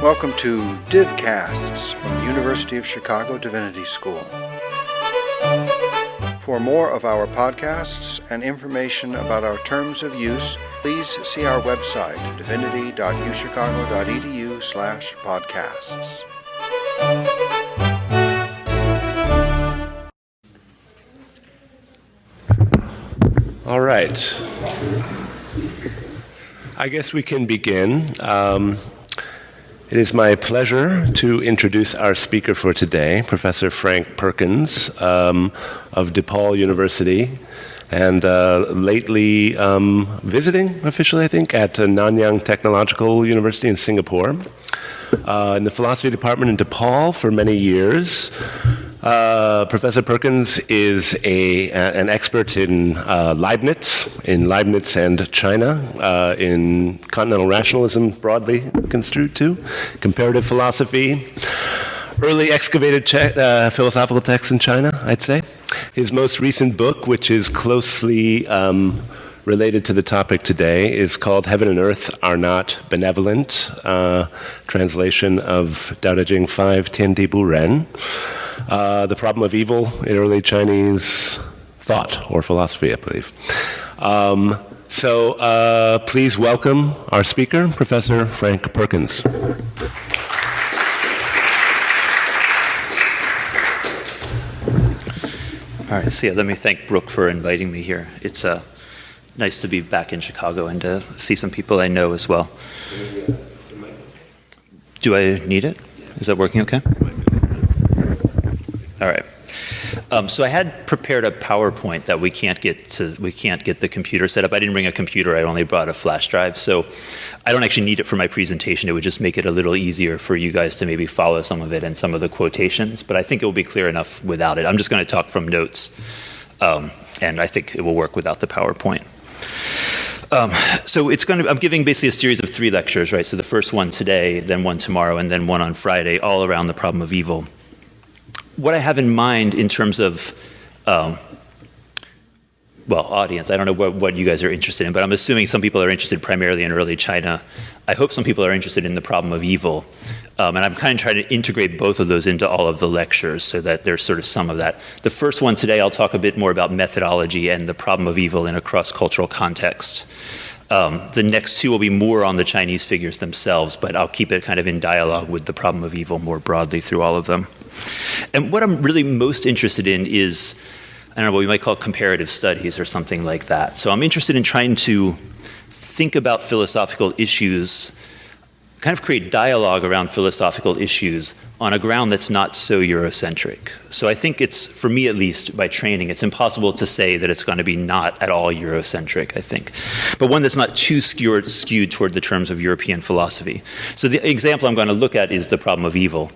Welcome to Divcasts from the University of Chicago Divinity School. For more of our podcasts and information about our terms of use, please see our website, divinity.uchicago.edu/podcasts. All right. I guess we can begin. It is my pleasure to introduce our speaker for today, Professor Frank Perkins of DePaul University, and lately visiting officially, I think, at Nanyang Technological University in Singapore, in the philosophy department in DePaul for many years. Professor Perkins is an expert in Leibniz and China, in continental rationalism broadly construed too, comparative philosophy, early excavated philosophical texts in China, I'd say. His most recent book, which is closely related to the topic today, is called Heaven and Earth Are Not Benevolent, translation of Dao De Jing 5 Tian Di Bu Ren. The problem of evil in early Chinese thought or philosophy, I believe. So please welcome our speaker, Professor Frank Perkins. All right, so let me thank Brooke for inviting me here. It's nice to be back in Chicago and to see some people I know as well. Do I need it? Is that working okay? All right. So I had prepared a PowerPoint that we can't get the computer set up. I didn't bring a computer. I only brought a flash drive. So I don't actually need it for my presentation. It would just make it a little easier for you guys to maybe follow some of it and some of the quotations. But I think it will be clear enough without it. I'm just going to talk from notes, and I think it will work without the PowerPoint. So I'm giving basically a series of 3 lectures, right? So the first one today, then one tomorrow, and then one on Friday, all around the problem of evil. What I have in mind in terms of, audience, I don't know what you guys are interested in, but I'm assuming some people are interested primarily in early China. I hope some people are interested in the problem of evil. And I'm kind of trying to integrate both of those into all of the lectures so that there's sort of some of that. The first one today, I'll talk a bit more about methodology and the problem of evil in a cross-cultural context. The next 2 will be more on the Chinese figures themselves, but I'll keep it kind of in dialogue with the problem of evil more broadly through all of them. And what I'm really most interested in is, I don't know, what we might call comparative studies or something like that. So I'm interested in trying to think about philosophical issues, kind of create dialogue around philosophical issues on a ground that's not so Eurocentric. So I think it's, for me at least, by training, it's impossible to say that it's going to be not at all Eurocentric, I think. But one that's not too skewed toward the terms of European philosophy. So the example I'm going to look at is the problem of evil,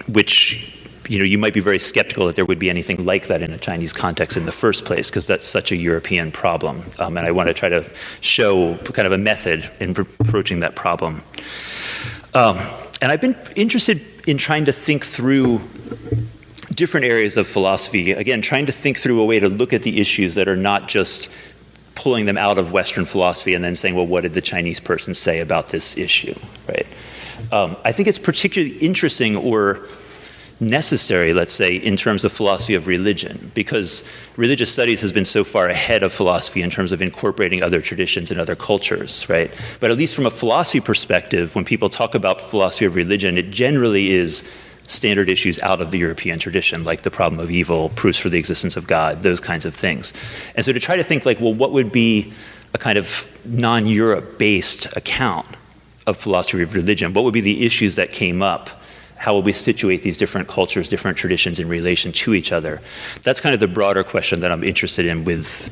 which you might be very skeptical that there would be anything like that in a Chinese context in the first place, because that's such a European problem. And I want to try to show kind of a method in approaching that problem. And I've been interested in trying to think through different areas of philosophy, again, trying to think through a way to look at the issues that are not just pulling them out of Western philosophy and then saying, well, what did the Chinese person say about this issue, right? I think it's particularly interesting or necessary, let's say, in terms of philosophy of religion, because religious studies has been so far ahead of philosophy in terms of incorporating other traditions and other cultures, right? But at least from a philosophy perspective, when people talk about philosophy of religion, it generally is standard issues out of the European tradition, like the problem of evil, proofs for the existence of God, those kinds of things. And so to try to think like, well, what would be a kind of non-Europe-based account of philosophy of religion? What would be the issues that came up? How will we situate these different cultures, different traditions in relation to each other? That's kind of the broader question that I'm interested in with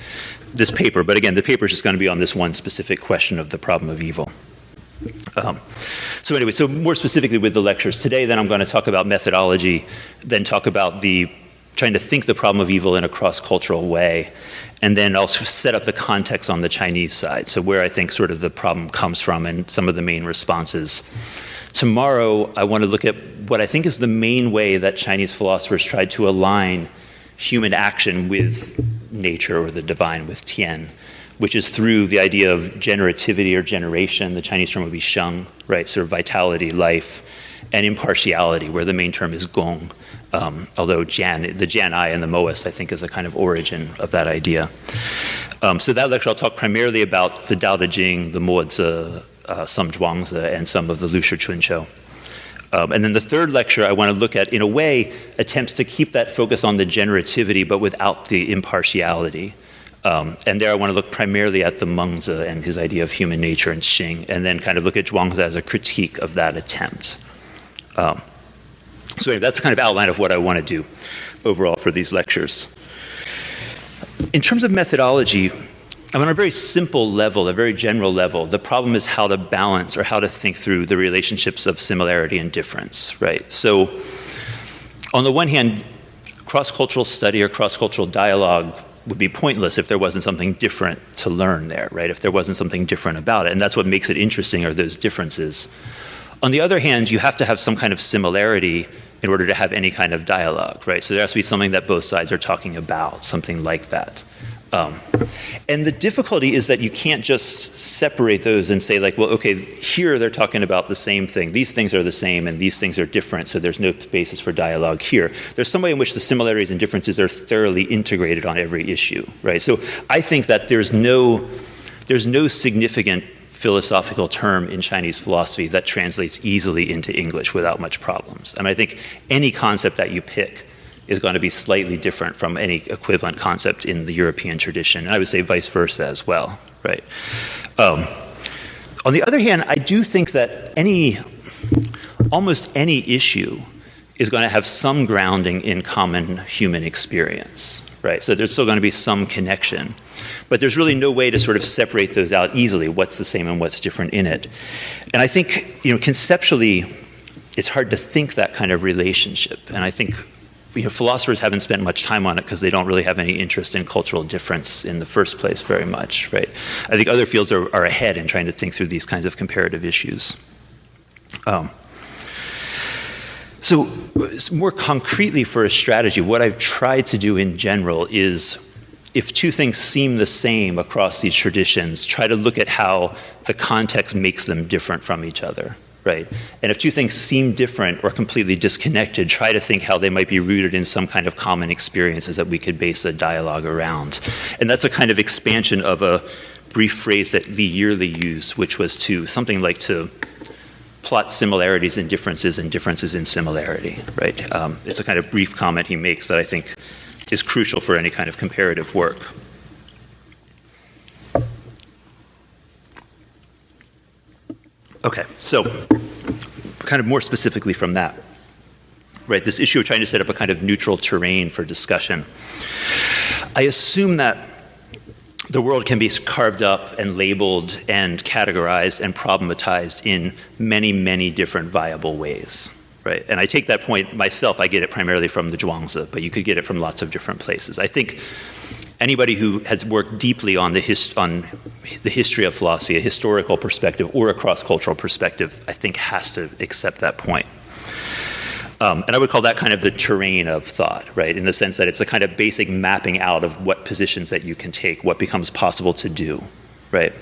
this paper. But again, the paper is just going to be on this one specific question of the problem of evil. So anyway, so more specifically with the lectures today, then I'm going to talk about methodology, then talk about trying to think the problem of evil in a cross-cultural way, and then also set up the context on the Chinese side, so where I think sort of the problem comes from and some of the main responses. Tomorrow, I want to look at what I think is the main way that Chinese philosophers tried to align human action with nature or the divine, with Tian, which is through the idea of generativity or generation. The Chinese term would be sheng, right? Sort of vitality, life, and impartiality, where the main term is gong. Although the Jian-ai and the Moist, I think, is a kind of origin of that idea. So that lecture, I'll talk primarily about the Tao Te Ching, the Mozi, some Zhuangzi, and some of the Lu Shi Chunqiu. And then the third lecture I want to look at, in a way, attempts to keep that focus on the generativity, but without the impartiality. And there I want to look primarily at the Mengzi and his idea of human nature and Xing, and then kind of look at Zhuangzi as a critique of that attempt. So anyway, that's kind of outline of what I want to do overall for these lectures. In terms of methodology, I'm on a very simple level, a very general level. The problem is how to balance or how to think through the relationships of similarity and difference, right? So on the one hand, cross-cultural study or cross-cultural dialogue would be pointless if there wasn't something different to learn there, right? If there wasn't something different about it. And that's what makes it interesting, are those differences. On the other hand, you have to have some kind of similarity in order to have any kind of dialogue, right? So there has to be something that both sides are talking about, something like that. And the difficulty is that you can't just separate those and say, like, well, okay, here they're talking about the same thing. These things are the same and these things are different, so there's no basis for dialogue here. There's some way in which the similarities and differences are thoroughly integrated on every issue, right? So I think that there's no significant philosophical term in Chinese philosophy that translates easily into English without much problems. I mean, I think any concept that you pick is going to be slightly different from any equivalent concept in the European tradition, and I would say vice versa as well, right? On the other hand, I do think that almost any issue is going to have some grounding in common human experience, right? So there's still going to be some connection. But there's really no way to sort of separate those out easily, what's the same and what's different in it. And I think, conceptually, it's hard to think that kind of relationship. And I think, philosophers haven't spent much time on it because they don't really have any interest in cultural difference in the first place very much, right? I think other fields are ahead in trying to think through these kinds of comparative issues. So more concretely for a strategy, what I've tried to do in general is, if two things seem the same across these traditions, try to look at how the context makes them different from each other, right? And if two things seem different or completely disconnected, try to think how they might be rooted in some kind of common experiences that we could base a dialogue around. And that's a kind of expansion of a brief phrase that Li Yearly used, which was something like to plot similarities and differences in similarity, right? It's a kind of brief comment he makes that I think is crucial for any kind of comparative work. Okay, so kind of more specifically from that, right? This issue of trying to set up a kind of neutral terrain for discussion. I assume that the world can be carved up and labeled and categorized and problematized in many, many different viable ways. Right, and I take that point myself. I get it primarily from the Zhuangzi, but you could get it from lots of different places. I think anybody who has worked deeply on the history of philosophy, a historical perspective or a cross-cultural perspective, I think has to accept that point. And I would call that kind of the terrain of thought, right? In the sense that it's a kind of basic mapping out of what positions that you can take, what becomes possible to do, right?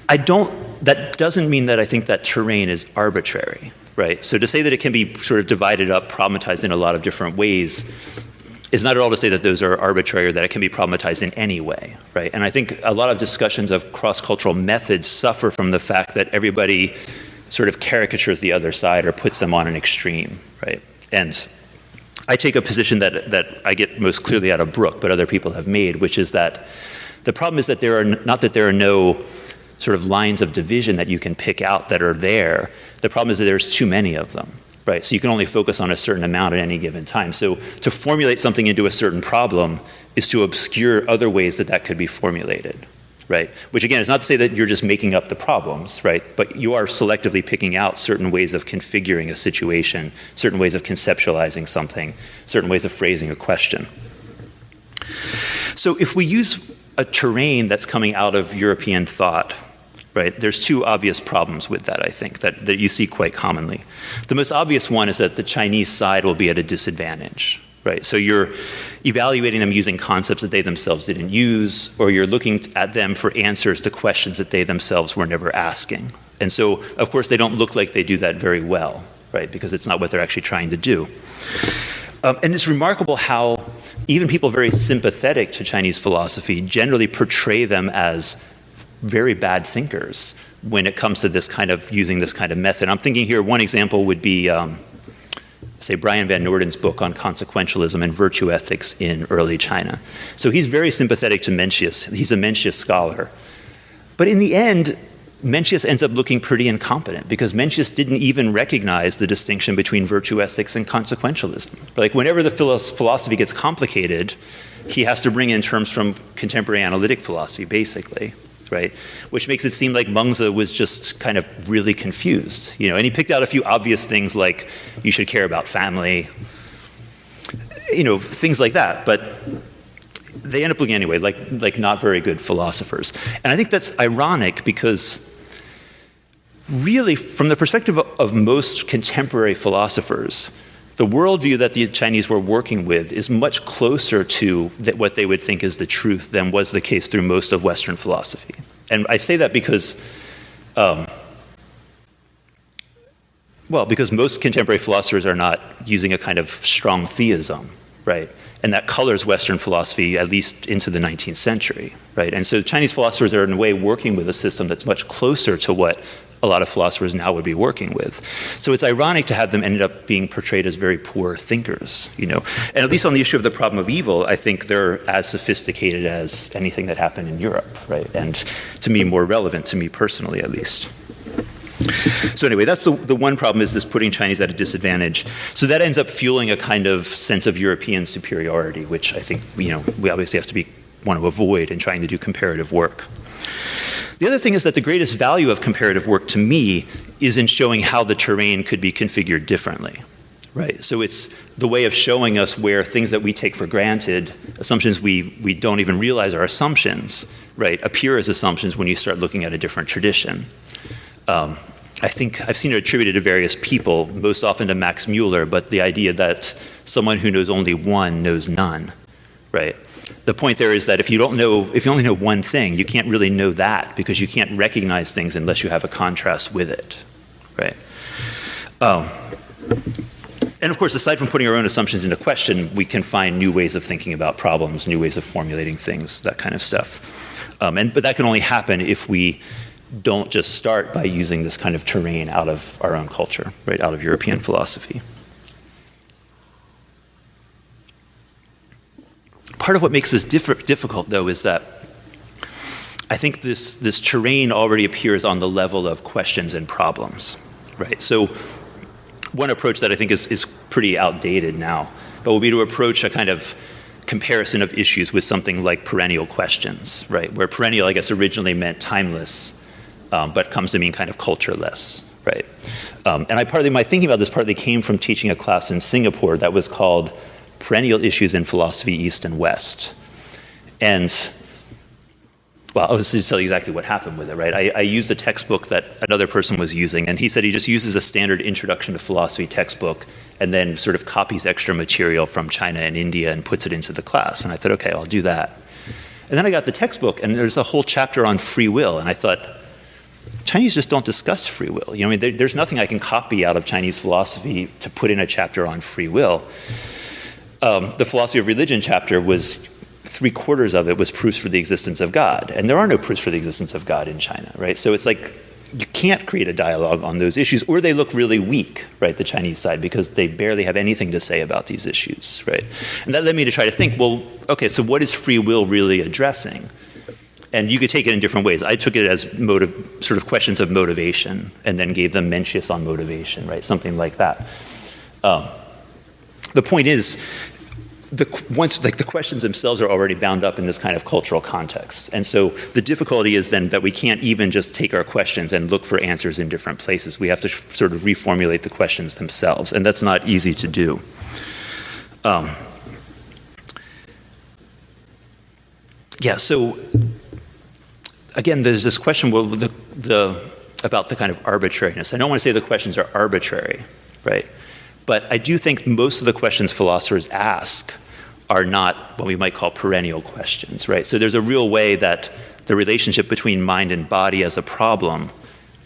That doesn't mean that I think that terrain is arbitrary. Right, so to say that it can be sort of divided up, problematized in a lot of different ways, is not at all to say that those are arbitrary or that it can be problematized in any way, right? And I think a lot of discussions of cross-cultural methods suffer from the fact that everybody sort of caricatures the other side or puts them on an extreme, right? And I take a position that I get most clearly out of Brooke, but other people have made, which is that the problem is that there are no sort of lines of division that you can pick out that are there. The problem is that there's too many of them, right? So you can only focus on a certain amount at any given time. So to formulate something into a certain problem is to obscure other ways that could be formulated, right? Which again is not to say that you're just making up the problems, right? But you are selectively picking out certain ways of configuring a situation, certain ways of conceptualizing something, certain ways of phrasing a question. So if we use a terrain that's coming out of European thought, right, there's two obvious problems with that, I think, that you see quite commonly. The most obvious one is that the Chinese side will be at a disadvantage, right? So you're evaluating them using concepts that they themselves didn't use, or you're looking at them for answers to questions that they themselves were never asking. And so, of course, they don't look like they do that very well, right? Because it's not what they're actually trying to do. And it's remarkable how even people very sympathetic to Chinese philosophy generally portray them as very bad thinkers when it comes to this kind of using this kind of method. I'm thinking here, one example would be, say, Brian Van Noorden's book on consequentialism and virtue ethics in early China. So he's very sympathetic to Mencius. He's a Mencius scholar. But in the end, Mencius ends up looking pretty incompetent because Mencius didn't even recognize the distinction between virtue ethics and consequentialism. Like whenever the philosophy gets complicated, he has to bring in terms from contemporary analytic philosophy, basically, right? Which makes it seem like Mengzi was just kind of really confused, you know. And he picked out a few obvious things like you should care about family, you know, things like that. But they end up looking anyway like not very good philosophers. And I think that's ironic because really, from the perspective of most contemporary philosophers, the worldview that the Chinese were working with is much closer to what they would think is the truth than was the case through most of Western philosophy. And I say that because, because most contemporary philosophers are not using a kind of strong theism, right? And that colors Western philosophy, at least into the 19th century, right? And so Chinese philosophers are in a way working with a system that's much closer to what a lot of philosophers now would be working with. So it's ironic to have them end up being portrayed as very poor thinkers, you know. And at least on the issue of the problem of evil, I think they're as sophisticated as anything that happened in Europe, right? And to me, more relevant to me personally, at least. So anyway, that's the one problem, is this putting Chinese at a disadvantage. So that ends up fueling a kind of sense of European superiority, which I think, you know, we obviously have to want to avoid in trying to do comparative work. The other thing is that the greatest value of comparative work to me is in showing how the terrain could be configured differently, right? So it's the way of showing us where things that we take for granted, assumptions we don't even realize are assumptions, right, appear as assumptions when you start looking at a different tradition. I think I've seen it attributed to various people, most often to Max Mueller, but the idea that someone who knows only one knows none, right? The point there is that if you only know one thing, you can't really know that because you can't recognize things unless you have a contrast with it, right? And of course, aside from putting our own assumptions into question, we can find new ways of thinking about problems, new ways of formulating things, that kind of stuff. But that can only happen if we don't just start by using this kind of terrain out of our own culture, right, out of European philosophy. Part of what makes this difficult, though, is that I think this terrain already appears on the level of questions and problems, right? So one approach that I think is pretty outdated now, but will be to approach a kind of comparison of issues with something like perennial questions, right? Where perennial, I guess, originally meant timeless, but comes to mean kind of cultureless, right? And my thinking about this partly came from teaching a class in Singapore that was called Perennial Issues in Philosophy, East and West. And, well, I'll just tell you exactly what happened with it, right? I used a textbook that another person was using, and he said he just uses a standard Introduction to Philosophy textbook and then sort of copies extra material from China and India and puts it into the class. And I thought, okay, I'll do that. And then I got the textbook, and there's a whole chapter on free will, and I thought, Chinese just don't discuss free will. You know, I mean, there's nothing I can copy out of Chinese philosophy to put in a chapter on free will. The philosophy of religion chapter was 3/4 of it was proofs for the existence of God. And there are no proofs for the existence of God in China, right? So it's like you can't create a dialogue on those issues, or they look really weak, right, the Chinese side, because they barely have anything to say about these issues, right? And that led me to try to think, well, okay, so what is free will really addressing? And you could take it in different ways. I took it as sort of questions of motivation, and then gave them Mencius on motivation, right? Something like that. The point is, the questions themselves are already bound up in this kind of cultural context. And so the difficulty is then that we can't even just take our questions and look for answers in different places. We have to sort of reformulate the questions themselves, and that's not easy to do. So again, there's this question about the kind of arbitrariness. I don't want to say the questions are arbitrary, right? But I do think most of the questions philosophers ask are not what we might call perennial questions, right? So there's a real way that the relationship between mind and body as a problem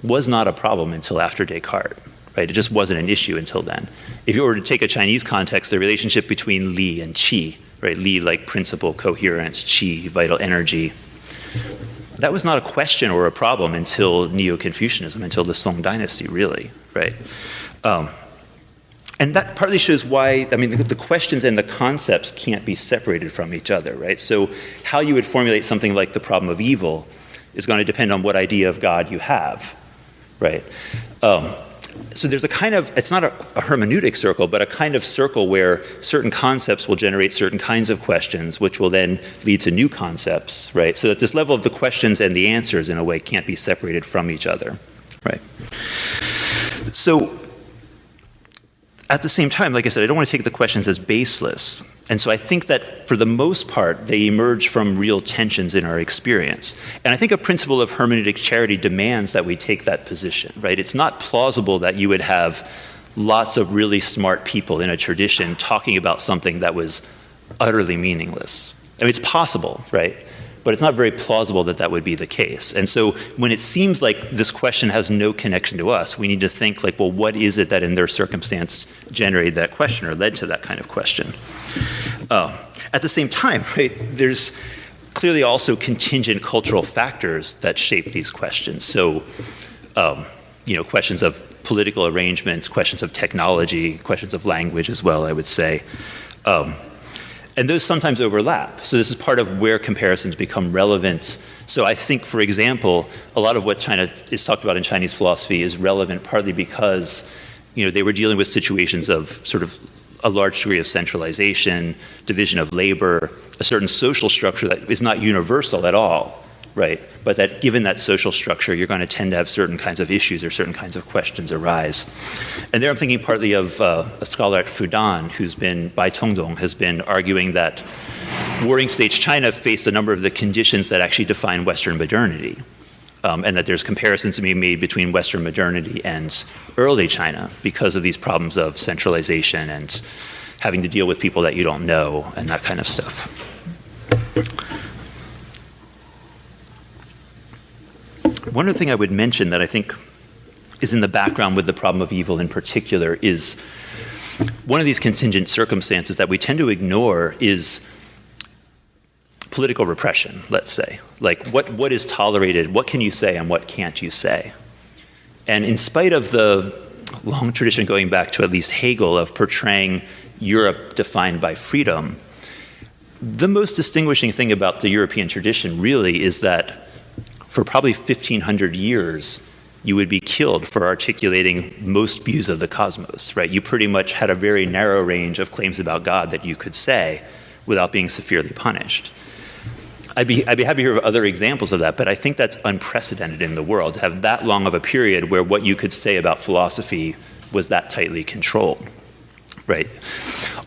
was not a problem until after Descartes, right? It just wasn't an issue until then. If you were to take a Chinese context, the relationship between Li and Qi, right? Li like principle, coherence, Qi, vital energy. That was not a question or a problem until Neo-Confucianism, until the Song dynasty, really, right? And that partly shows why, I mean, the questions and the concepts can't be separated from each other, right? So how you would formulate something like the problem of evil is going to depend on what idea of God you have, right? So there's a kind of, it's not a hermeneutic circle, but a kind of circle where certain concepts will generate certain kinds of questions, which will then lead to new concepts, right? So that this level of the questions and the answers, in a way, can't be separated from each other, right? So at the same time, like I said, I don't want to take the questions as baseless. And so I think that for the most part, they emerge from real tensions in our experience. And I think a principle of hermeneutic charity demands that we take that position, right? It's not plausible that you would have lots of really smart people in a tradition talking about something that was utterly meaningless. I mean, it's possible, right? But it's not very plausible that that would be the case. And so when it seems like this question has no connection to us, we need to think like, well, what is it that in their circumstance generated that question or led to that kind of question? At the same time, right, there's clearly also contingent cultural factors that shape these questions. So, questions of political arrangements, questions of technology, questions of language as well, I would say. And those sometimes overlap. So this is part of where comparisons become relevant. So I think, for example, a lot of what China is talked about in Chinese philosophy is relevant partly because, they were dealing with situations of sort of a large degree of centralization, division of labor, a certain social structure that is not universal at all, right? But that given that social structure, you're going to tend to have certain kinds of issues or certain kinds of questions arise. And there I'm thinking partly of a scholar at Fudan who's been, Bai Tongdong, has been arguing that warring states China faced a number of the conditions that actually define Western modernity. And that there's comparisons to be made between Western modernity and early China because of these problems of centralization and having to deal with people that you don't know and that kind of stuff. One other thing I would mention that I think is in the background with the problem of evil in particular is one of these contingent circumstances that we tend to ignore is political repression, let's say. Like what is tolerated, what can you say and what can't you say? And in spite of the long tradition going back to at least Hegel of portraying Europe defined by freedom, the most distinguishing thing about the European tradition really is that for probably 1,500 years, you would be killed for articulating most views of the cosmos, right? You pretty much had a very narrow range of claims about God that you could say without being severely punished. I'd be happy to hear other examples of that, but I think that's unprecedented in the world, to have that long of a period where what you could say about philosophy was that tightly controlled, right?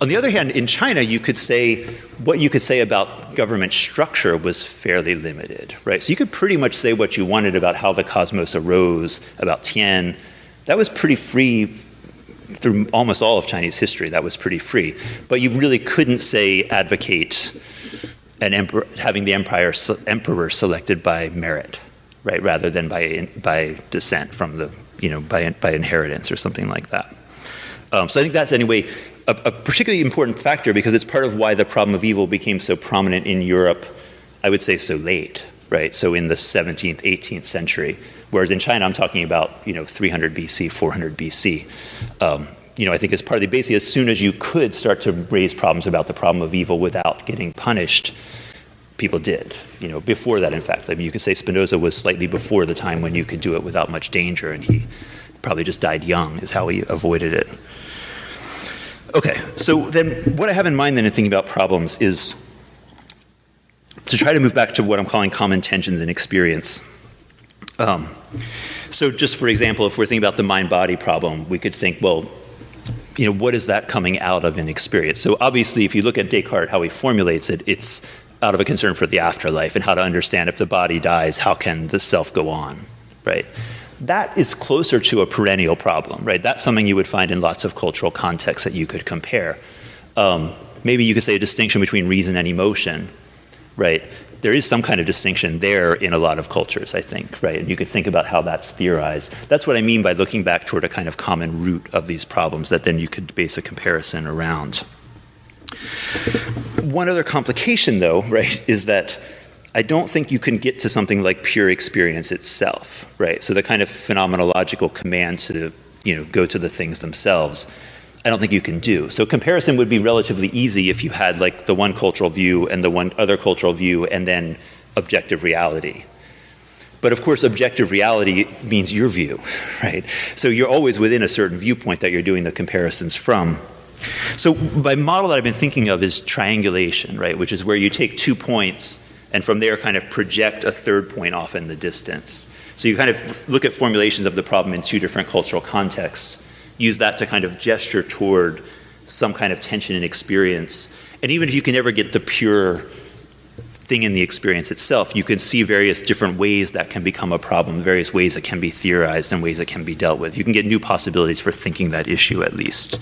On the other hand, in China, you could say, what you could say about government structure was fairly limited, right? So you could pretty much say what you wanted about how the cosmos arose, about Tian. That was pretty free through almost all of Chinese history. That was pretty free. But you really couldn't say, advocate an emperor, having the emperor selected by merit, right, rather than by descent from the, by inheritance or something like that. So I think that's anyway a particularly important factor because it's part of why the problem of evil became so prominent in Europe, I would say so late, right? So in the 17th, 18th century, whereas in China I'm talking about 300 BC, 400 BC. I think it's partly basically as soon as you could start to raise problems about the problem of evil without getting punished, people did. Before that, in fact, you could say Spinoza was slightly before the time when you could do it without much danger, and he probably just died young, is how he avoided it. Okay, so then what I have in mind then in thinking about problems is to try to move back to what I'm calling common tensions in experience. So just for example, if we're thinking about the mind-body problem, we could think, well, what is that coming out of in experience? So obviously, if you look at Descartes, how he formulates it, it's out of a concern for the afterlife and how to understand if the body dies, how can the self go on, right? That is closer to a perennial problem, right? That's something you would find in lots of cultural contexts that you could compare. Maybe you could say a distinction between reason and emotion, right? There is some kind of distinction there in a lot of cultures, I think, right? And you could think about how that's theorized. That's what I mean by looking back toward a kind of common root of these problems that then you could base a comparison around. One other complication, though, right, is that I don't think you can get to something like pure experience itself, right? So the kind of phenomenological command to, go to the things themselves, I don't think you can do. So comparison would be relatively easy if you had like the one cultural view and the one other cultural view and then objective reality. But of course, objective reality means your view, right? So you're always within a certain viewpoint that you're doing the comparisons from. So my model that I've been thinking of is triangulation, right? Which is where you take 2 points and from there kind of project a third point off in the distance. So you kind of look at formulations of the problem in 2 different cultural contexts, use that to kind of gesture toward some kind of tension in experience. And even if you can never get the pure thing in the experience itself, you can see various different ways that can become a problem, various ways that can be theorized and ways that can be dealt with. You can get new possibilities for thinking that issue at least.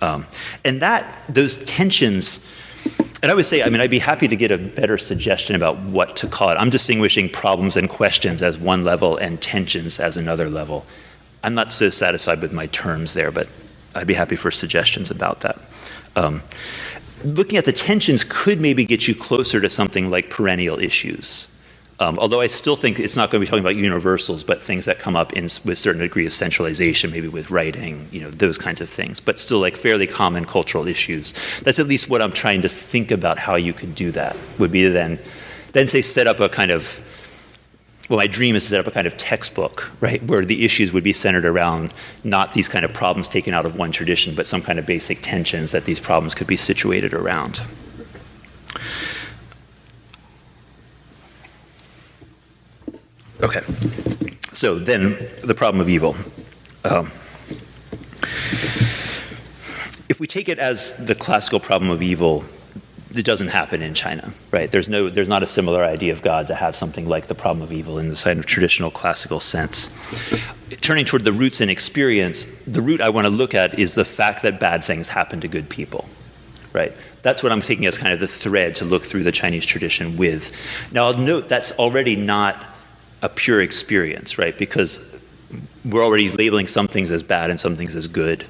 And those tensions, and I would say, I'd be happy to get a better suggestion about what to call it. I'm distinguishing problems and questions as one level and tensions as another level. I'm not so satisfied with my terms there, but I'd be happy for suggestions about that. Looking at the tensions could maybe get you closer to something like perennial issues. Although I still think it's not going to be talking about universals, but things that come up with certain degree of centralization, maybe with writing, those kinds of things, but still like fairly common cultural issues. That's at least what I'm trying to think about how you could do that, would be to then say set up a kind of, well, my dream is to set up a kind of textbook, right, where the issues would be centered around not these kind of problems taken out of one tradition, but some kind of basic tensions that these problems could be situated around. Okay, so then the problem of evil. If we take it as the classical problem of evil, it doesn't happen in China, right? There's not a similar idea of God to have something like the problem of evil in the kind of traditional classical sense. Turning toward the roots in experience, the root I want to look at is the fact that bad things happen to good people, right? That's what I'm taking as kind of the thread to look through the Chinese tradition with. Now, I'll note that's already not a pure experience, right? Because we're already labeling some things as bad and some things as good.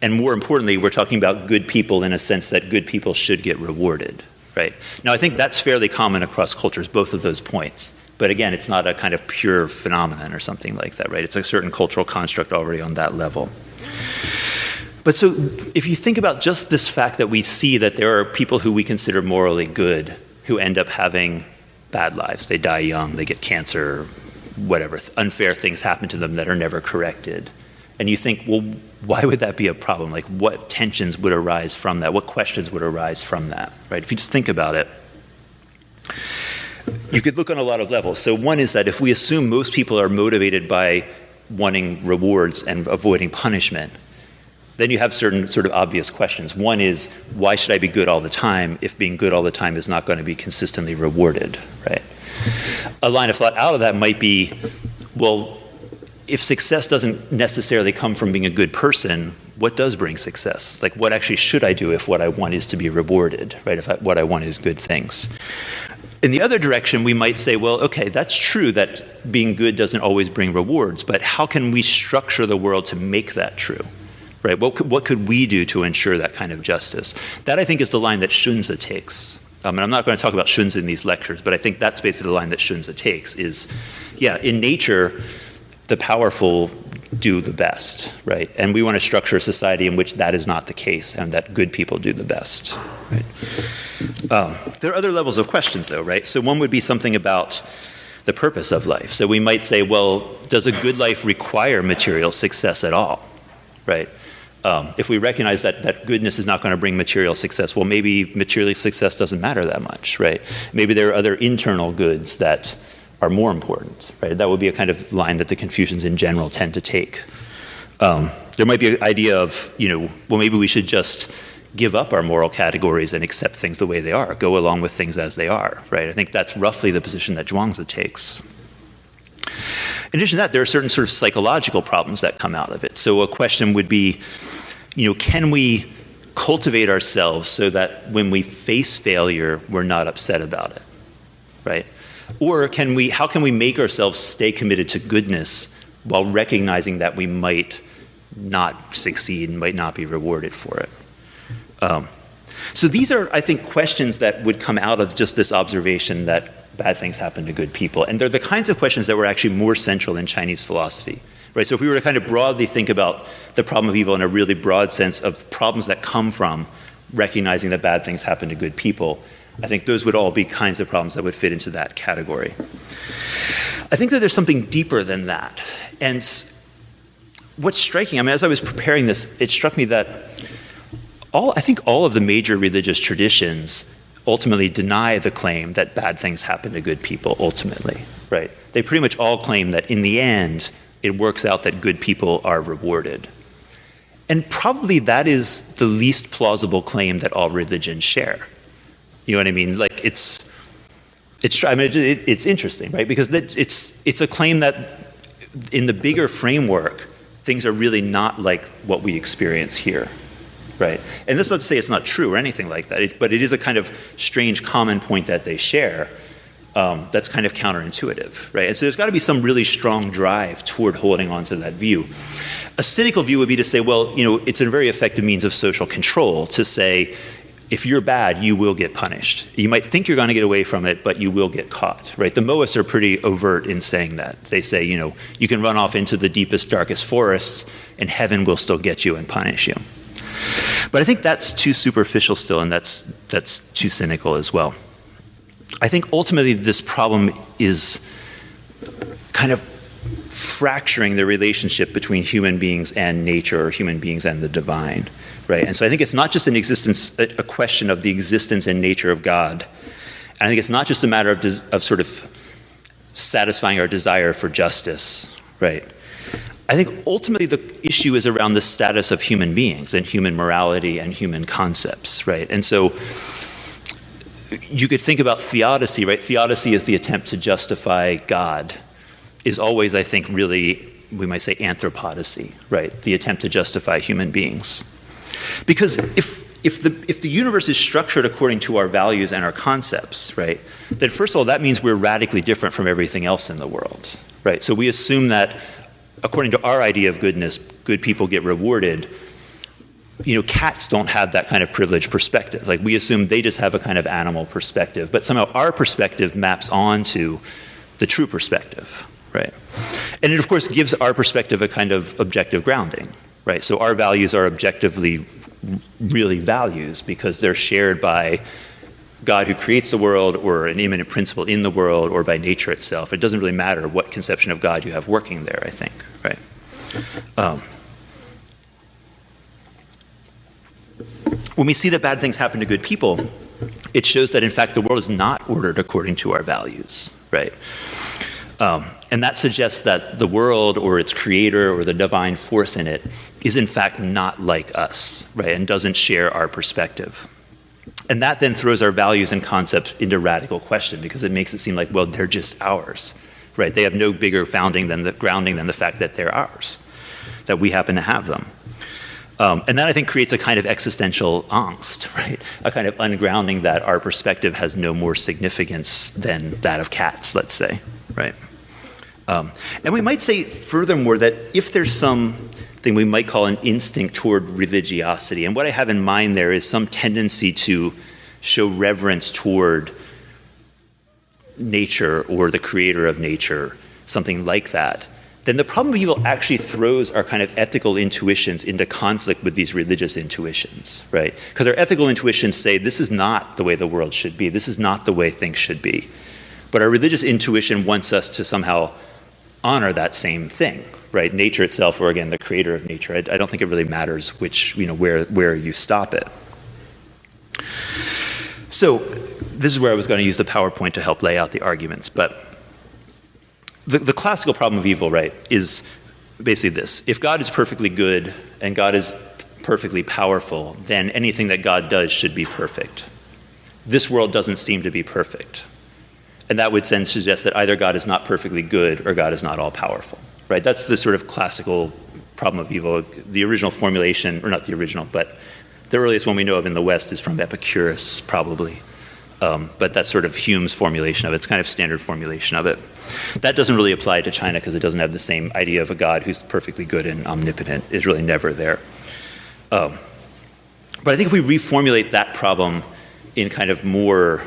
And more importantly, we're talking about good people in a sense that good people should get rewarded, right? Now, I think that's fairly common across cultures, both of those points. But again, it's not a kind of pure phenomenon or something like that, right? It's a certain cultural construct already on that level. But so if you think about just this fact that we see that there are people who we consider morally good who end up having bad lives. They die young, they get cancer, whatever, unfair things happen to them that are never corrected. And you think, well, why would that be a problem? Like, what tensions would arise from that? What questions would arise from that, right? If you just think about it, you could look on a lot of levels. So one is that if we assume most people are motivated by wanting rewards and avoiding punishment, then you have certain sort of obvious questions. One is, why should I be good all the time if being good all the time is not going to be consistently rewarded, right? A line of thought out of that might be, well, if success doesn't necessarily come from being a good person, what does bring success? Like, what actually should I do if what I want is to be rewarded, right? If what I want is good things. In the other direction, we might say, well, okay, that's true that being good doesn't always bring rewards, but how can we structure the world to make that true? Right? What could we do to ensure that kind of justice? That, I think, is the line that Xunzi takes. And I'm not going to talk about Xunzi in these lectures, but I think that's basically the line that Xunzi takes is, yeah, in nature, the powerful do the best, right? And we want to structure a society in which that is not the case and that good people do the best, right? There are other levels of questions, though, right? So one would be something about the purpose of life. So we might say, well, does a good life require material success at all, right? If we recognize that goodness is not going to bring material success, well, maybe material success doesn't matter that much, right? Maybe there are other internal goods that are more important, right? That would be a kind of line that the Confucians in general tend to take. There might be an idea of, well, maybe we should just give up our moral categories and accept things the way they are, go along with things as they are, right? I think that's roughly the position that Zhuangzi takes. In addition to that, there are certain sort of psychological problems that come out of it. So a question would be, can we cultivate ourselves so that when we face failure, we're not upset about it, right? Or how can we make ourselves stay committed to goodness while recognizing that we might not succeed and might not be rewarded for it? So these are, I think, questions that would come out of just this observation that bad things happen to good people. And they're the kinds of questions that were actually more central in Chinese philosophy. Right, so if we were to kind of broadly think about the problem of evil in a really broad sense of problems that come from recognizing that bad things happen to good people, I think those would all be kinds of problems that would fit into that category. I think that there's something deeper than that. And what's striking, as I was preparing this, it struck me that I think all of the major religious traditions ultimately deny the claim that bad things happen to good people ultimately, right? They pretty much all claim that in the end, it works out that good people are rewarded. And probably that is the least plausible claim that all religions share. You know what I mean? Like it's interesting, right? Because it's a claim that in the bigger framework, things are really not like what we experience here, right? And this is not to say it's not true or anything like that, but it is a kind of strange common point that they share. That's kind of counterintuitive, right? And so there's got to be some really strong drive toward holding on to that view. A cynical view would be to say, well, it's a very effective means of social control to say, if you're bad, you will get punished. You might think you're going to get away from it, but you will get caught, right? The Mohists are pretty overt in saying that. They say, you can run off into the deepest, darkest forests, and heaven will still get you and punish you. But I think that's too superficial still, and that's too cynical as well. I think ultimately this problem is kind of fracturing the relationship between human beings and nature, or human beings and the divine, right? And so I think it's not just a question of the existence and nature of God. And I think it's not just a matter of sort of satisfying our desire for justice, right? I think ultimately the issue is around the status of human beings and human morality and human concepts, right? And so you could think about theodicy, right? Theodicy is the attempt to justify God, is always, I think, really, we might say anthropodicy, right? The attempt to justify human beings. Because if the universe is structured according to our values and our concepts, right, then first of all, that means we're radically different from everything else in the world, right? So we assume that according to our idea of goodness, good people get rewarded. Cats don't have that kind of privileged perspective. Like, we assume they just have a kind of animal perspective, but somehow our perspective maps onto the true perspective, right? And it, of course, gives our perspective a kind of objective grounding, right? So our values are objectively really values because they're shared by God who creates the world, or an immanent principle in the world, or by nature itself. It doesn't really matter what conception of God you have working there, I think, right? When we see that bad things happen to good people, it shows that, in fact, the world is not ordered according to our values, right? And that suggests that the world, or its creator, or the divine force in it, is in fact not like us, right, and doesn't share our perspective. And that then throws our values and concepts into radical question, because it makes it seem like, well, they're just ours, right? They have no bigger grounding than the fact that they're ours, that we happen to have them. And that, I think, creates a kind of existential angst, right? A kind of ungrounding that our perspective has no more significance than that of cats, let's say, right? And we might say, furthermore, that if there's something we might call an instinct toward religiosity, and what I have in mind there is some tendency to show reverence toward nature or the creator of nature, something like that, then the problem of evil actually throws our kind of ethical intuitions into conflict with these religious intuitions, right? Because our ethical intuitions say this is not the way the world should be, this is not the way things should be. But our religious intuition wants us to somehow honor that same thing, right? Nature itself, or again, the creator of nature. I don't think it really matters which, where you stop it. So this is where I was going to use the PowerPoint to help lay out the arguments, but the classical problem of evil, right, is basically this. If God is perfectly good and God is perfectly powerful, then anything that God does should be perfect. This world doesn't seem to be perfect. And that would then suggest that either God is not perfectly good or God is not all-powerful, right? That's the sort of classical problem of evil. The original formulation, or not the original, but the earliest one we know of in the West is from Epicurus, probably. But that's sort of Hume's formulation of it. It's kind of standard formulation of it. That doesn't really apply to China because it doesn't have the same idea of a God who's perfectly good and omnipotent. Is really never there. But I think if we reformulate that problem in kind of more,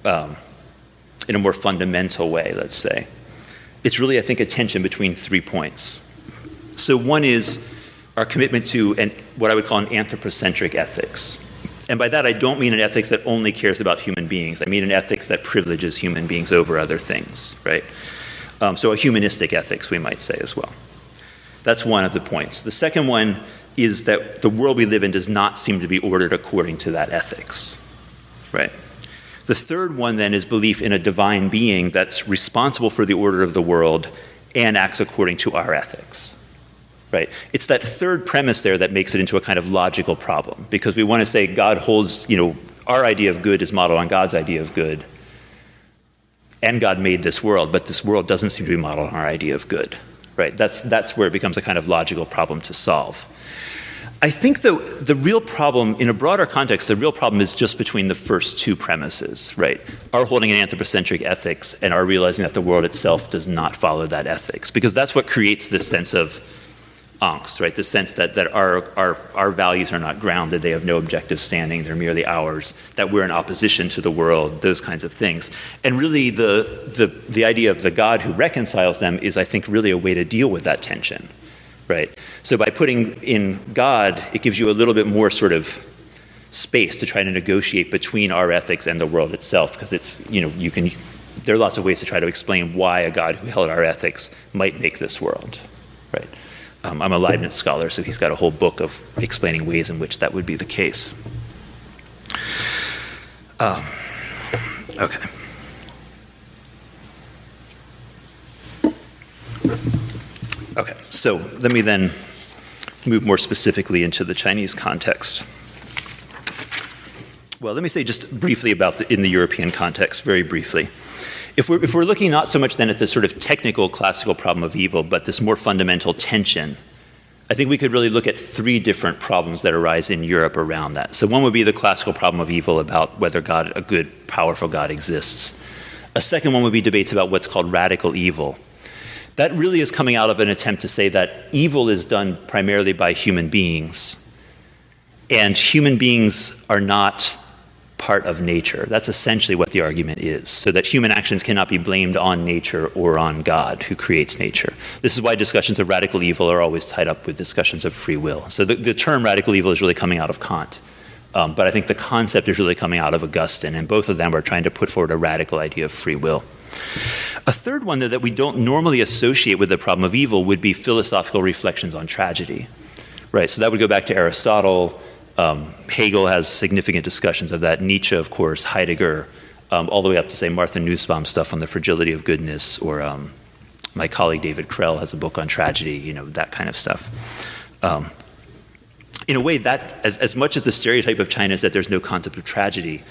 in a more fundamental way, let's say, it's really, I think, a tension between 3 points. So one is our commitment to what I would call an anthropocentric ethics. And by that, I don't mean an ethics that only cares about human beings. I mean an ethics that privileges human beings over other things, right? So a humanistic ethics, we might say as well. That's one of the points. The second one is that the world we live in does not seem to be ordered according to that ethics, right? The third one then is belief in a divine being that's responsible for the order of the world and acts according to our ethics. Right? It's that third premise there that makes it into a kind of logical problem, because we want to say God holds, our idea of good is modeled on God's idea of good, and God made this world, but this world doesn't seem to be modeled on our idea of good. Right? That's where it becomes a kind of logical problem to solve. I think the real problem, in a broader context, the real problem is just between the first two premises, right? Our holding an anthropocentric ethics and our realizing that the world itself does not follow that ethics, because that's what creates this sense of angst, right? The sense that our values are not grounded, they have no objective standing, they're merely ours, that we're in opposition to the world, those kinds of things. And really the idea of the God who reconciles them is, I think, really a way to deal with that tension, right? So by putting in God, it gives you a little bit more sort of space to try to negotiate between our ethics and the world itself, because it's, there are lots of ways to try to explain why a God who held our ethics might make this world, right? I'm a Leibniz scholar, so he's got a whole book of explaining ways in which that would be the case. Okay. Okay, so let me then move more specifically into the Chinese context. Well, let me say just briefly about in the European context, very briefly. If we're looking not so much then at this sort of technical classical problem of evil, but this more fundamental tension, I think we could really look at 3 different problems that arise in Europe around that. So one would be the classical problem of evil, about whether God, a good, powerful God, exists. A second one would be debates about what's called radical evil. That really is coming out of an attempt to say that evil is done primarily by human beings, and human beings are not part of nature. That's essentially what the argument is, so that human actions cannot be blamed on nature or on God who creates nature. This is why discussions of radical evil are always tied up with discussions of free will. So the term radical evil is really coming out of Kant, but I think the concept is really coming out of Augustine, and both of them are trying to put forward a radical idea of free will. A third one, though, that we don't normally associate with the problem of evil would be philosophical reflections on tragedy. Right, so that would go back to Aristotle. Hegel has significant discussions of that. Nietzsche, of course, Heidegger, all the way up to, say, Martha Nussbaum's stuff on the fragility of goodness, or my colleague David Krell has a book on tragedy, that kind of stuff. In a way, that, as much as the stereotype of China is that there's no concept of tragedy,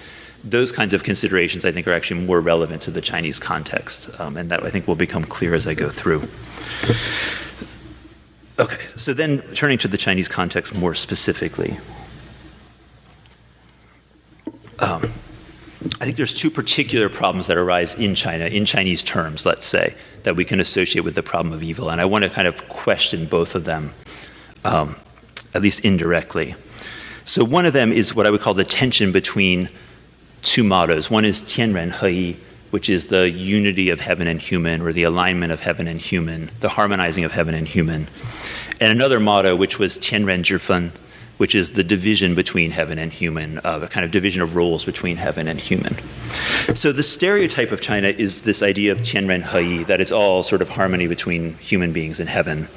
those kinds of considerations, I think, are actually more relevant to the Chinese context, and that, I think, will become clear as I go through. Okay, so then turning to the Chinese context more specifically. I think there's 2 particular problems that arise in China, in Chinese terms, let's say, that we can associate with the problem of evil. And I want to kind of question both of them, at least indirectly. So one of them is what I would call the tension between 2 mottos. One is Tianren Heyi, which is the unity of heaven and human, or the alignment of heaven and human, the harmonizing of heaven and human. And another motto, which was Tianren Zhifen, which is the division between heaven and human, a kind of division of roles between heaven and human. So the stereotype of China is this idea of Tianren Heyi, that it's all sort of harmony between human beings and heaven.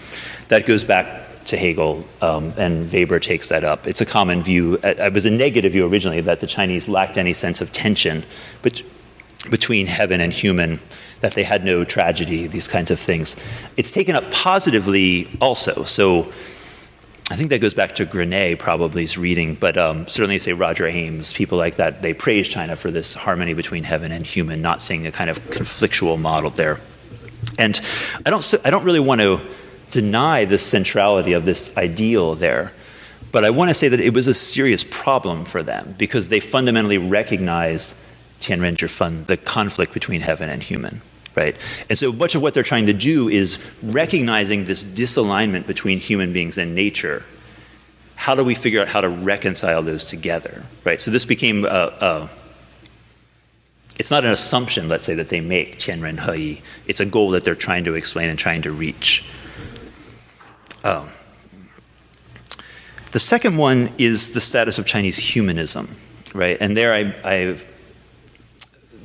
That goes back to Hegel, and Weber takes that up. It's a common view. It was a negative view originally, that the Chinese lacked any sense of tension between heaven and human, that they had no tragedy, these kinds of things. It's taken up positively also. So I think that goes back to Grenet, probably's reading, but certainly say Roger Ames, people like that, they praise China for this harmony between heaven and human, not seeing a kind of conflictual model there. And I don't really want to deny the centrality of this ideal there, but I want to say that it was a serious problem for them because they fundamentally recognized Tianren Zhifeng, the conflict between heaven and human. Right? And so much of what they're trying to do is recognizing this disalignment between human beings and nature. How do we figure out how to reconcile those together? Right? So this became it's not an assumption, let's say, that they make, Tianren Heyi. It's a goal that they're trying to explain and trying to reach. The second one is the status of Chinese humanism, right? And there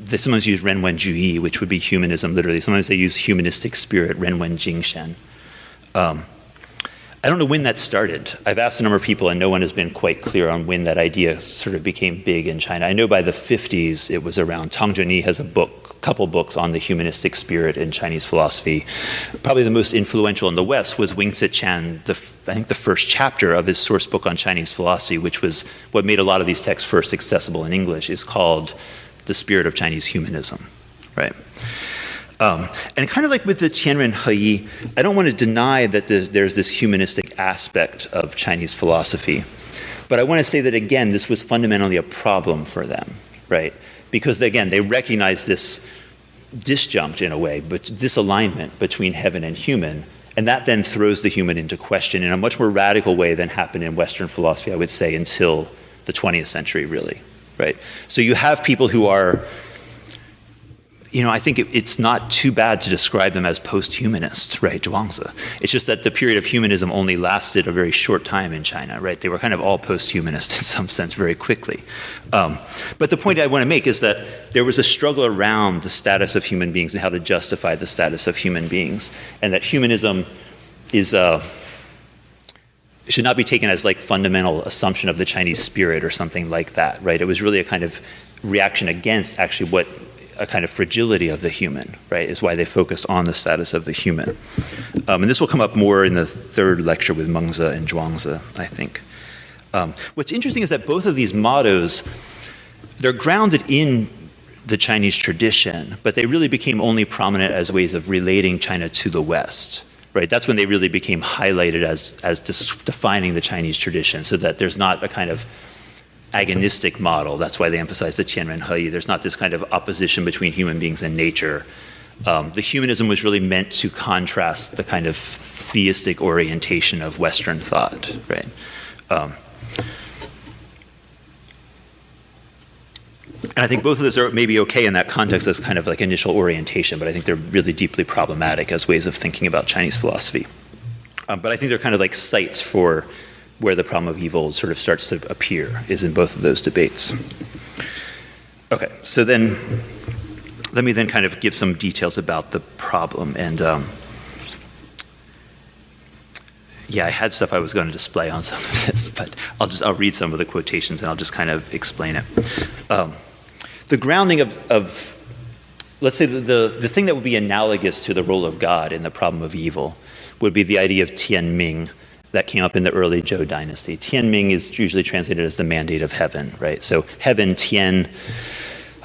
they sometimes use renwen juyi, which would be humanism literally. Sometimes they use humanistic spirit, renwen jingshen. I don't know when that started. I've asked a number of people and no one has been quite clear on when that idea sort of became big in China. I know by the 50s it was around. Tang Zheni has a couple books on the humanistic spirit in Chinese philosophy. Probably the most influential in the West was Wing-Tsit Chan, I think the first chapter of his source book on Chinese philosophy, which was what made a lot of these texts first accessible in English, is called The Spirit of Chinese Humanism, right? And kind of like with the Tianren Heyi, I don't want to deny that there's this humanistic aspect of Chinese philosophy, but I want to say that, again, this was fundamentally a problem for them, right? Because, again, they recognize this disjunct, in a way, but disalignment between heaven and human, and that then throws the human into question in a much more radical way than happened in Western philosophy, I would say, until the 20th century, really, right? So you have people who are, I think it's not too bad to describe them as post-humanist, right, Zhuangzi. It's just that the period of humanism only lasted a very short time in China, right? They were kind of all post-humanist in some sense very quickly. But the point I want to make is that there was a struggle around the status of human beings and how to justify the status of human beings, and that humanism is should not be taken as like fundamental assumption of the Chinese spirit or something like that, right? It was really a kind of reaction against actually a kind of fragility of the human, right, is why they focused on the status of the human. And this will come up more in the third lecture with Mengzi and Zhuangzi, I think. What's interesting is that both of these mottos, they're grounded in the Chinese tradition, but they really became only prominent as ways of relating China to the West, right? That's when they really became highlighted as defining the Chinese tradition, so that there's not a kind of agonistic model. That's why they emphasize the Tianren Heyi. There's not this kind of opposition between human beings and nature. The humanism was really meant to contrast the kind of theistic orientation of Western thought, right? And I think both of those are maybe okay in that context as kind of like initial orientation, but I think they're really deeply problematic as ways of thinking about Chinese philosophy. But I think they're kind of like sites for where the problem of evil sort of starts to appear, is in both of those debates. Okay, so then let me then kind of give some details about the problem. And I had stuff I was going to display on some of this, but I'll read some of the quotations and I'll just kind of explain it. The grounding of let's say the thing that would be analogous to the role of God in the problem of evil would be the idea of Tianming, that came up in the early Zhou dynasty. Tianming is usually translated as the mandate of heaven, right? So heaven, Tian,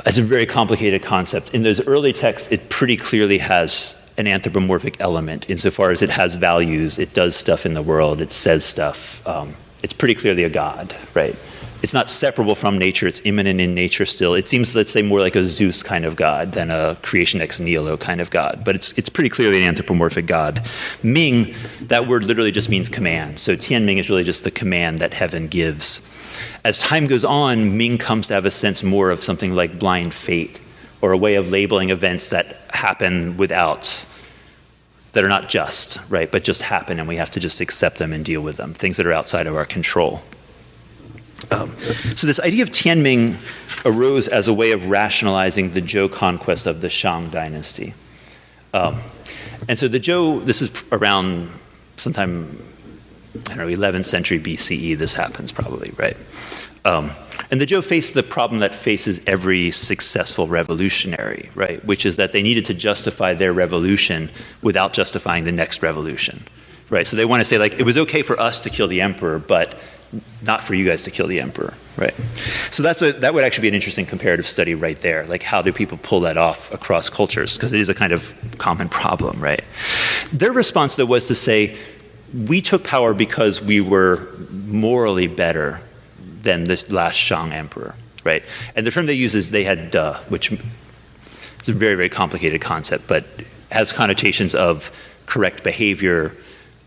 is a very complicated concept. In those early texts, it pretty clearly has an anthropomorphic element insofar as it has values, it does stuff in the world, it says stuff. It's pretty clearly a god, right? It's not separable from nature, it's immanent in nature still. It seems, let's say, more like a Zeus kind of god than a creation ex nihilo kind of god, but it's pretty clearly an anthropomorphic god. Ming, that word literally just means command. So Tianming is really just the command that heaven gives. As time goes on, Ming comes to have a sense more of something like blind fate, or a way of labeling events that happen that are not just, right, but just happen and we have to just accept them and deal with them, things that are outside of our control. So this idea of Tianming arose as a way of rationalizing the Zhou conquest of the Shang dynasty. And so the Zhou, this is around sometime, 11th century BCE, this happens probably, right? And the Zhou faced the problem that faces every successful revolutionary, right? Which is that they needed to justify their revolution without justifying the next revolution, right? So they want to say, like, it was okay for us to kill the emperor, but not for you guys to kill the emperor, right? So that would actually be an interesting comparative study right there. Like, how do people pull that off across cultures? Because it is a kind of common problem, right? Their response, though, was to say, we took power because we were morally better than the last Shang emperor, right? And the term they use is they had duh, which is a very, very complicated concept, but has connotations of correct behavior.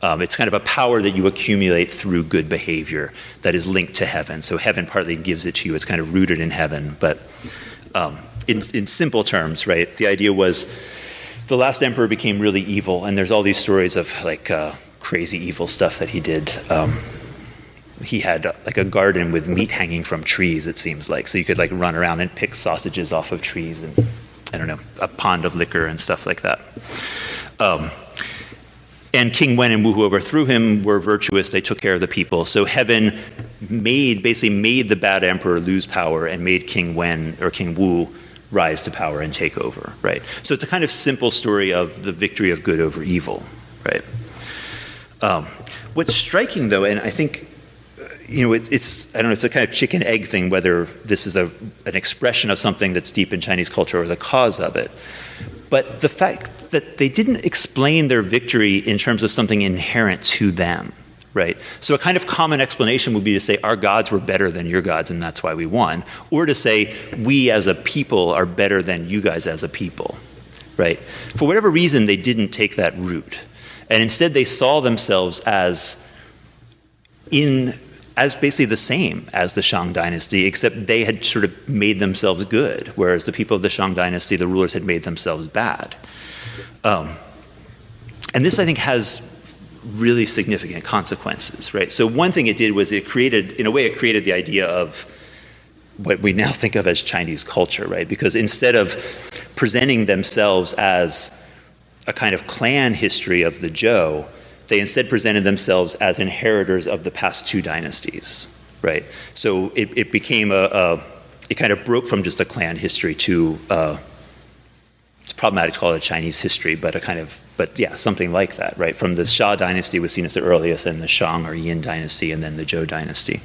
It's kind of a power that you accumulate through good behavior that is linked to heaven. So heaven partly gives it to you. It's kind of rooted in heaven. But in simple terms, right, the idea was the last emperor became really evil, and there's all these stories of like crazy evil stuff that he did. He had like a garden with meat hanging from trees, it seems like. So you could like run around and pick sausages off of trees and, I don't know, a pond of liquor and stuff like that. And King Wen and Wu, who overthrew him, were virtuous. They took care of the people. So heaven basically made the bad emperor lose power and made King Wen or King Wu rise to power and take over, right? So it's a kind of simple story of the victory of good over evil, right? What's striking, though, and I think, you know, it's I don't know, it's a kind of chicken egg thing whether this is an expression of something that's deep in Chinese culture or the cause of it. But the fact that they didn't explain their victory in terms of something inherent to them, right? So a kind of common explanation would be to say our gods were better than your gods and that's why we won, or to say we as a people are better than you guys as a people, right? For whatever reason, they didn't take that route. And instead they saw themselves as basically the same as the Shang dynasty, except they had sort of made themselves good, whereas the people of the Shang dynasty, the rulers, had made themselves bad. And this, I think, has really significant consequences, right? So one thing it did was it created the idea of what we now think of as Chinese culture, right? Because instead of presenting themselves as a kind of clan history of the Zhou, they instead presented themselves as inheritors of the past two dynasties, right? So it became it kind of broke from just a clan history to, it's problematic to call it a Chinese history, but something like that, right? From the Xia dynasty was seen as the earliest, and the Shang or Yin dynasty, and then the Zhou dynasty.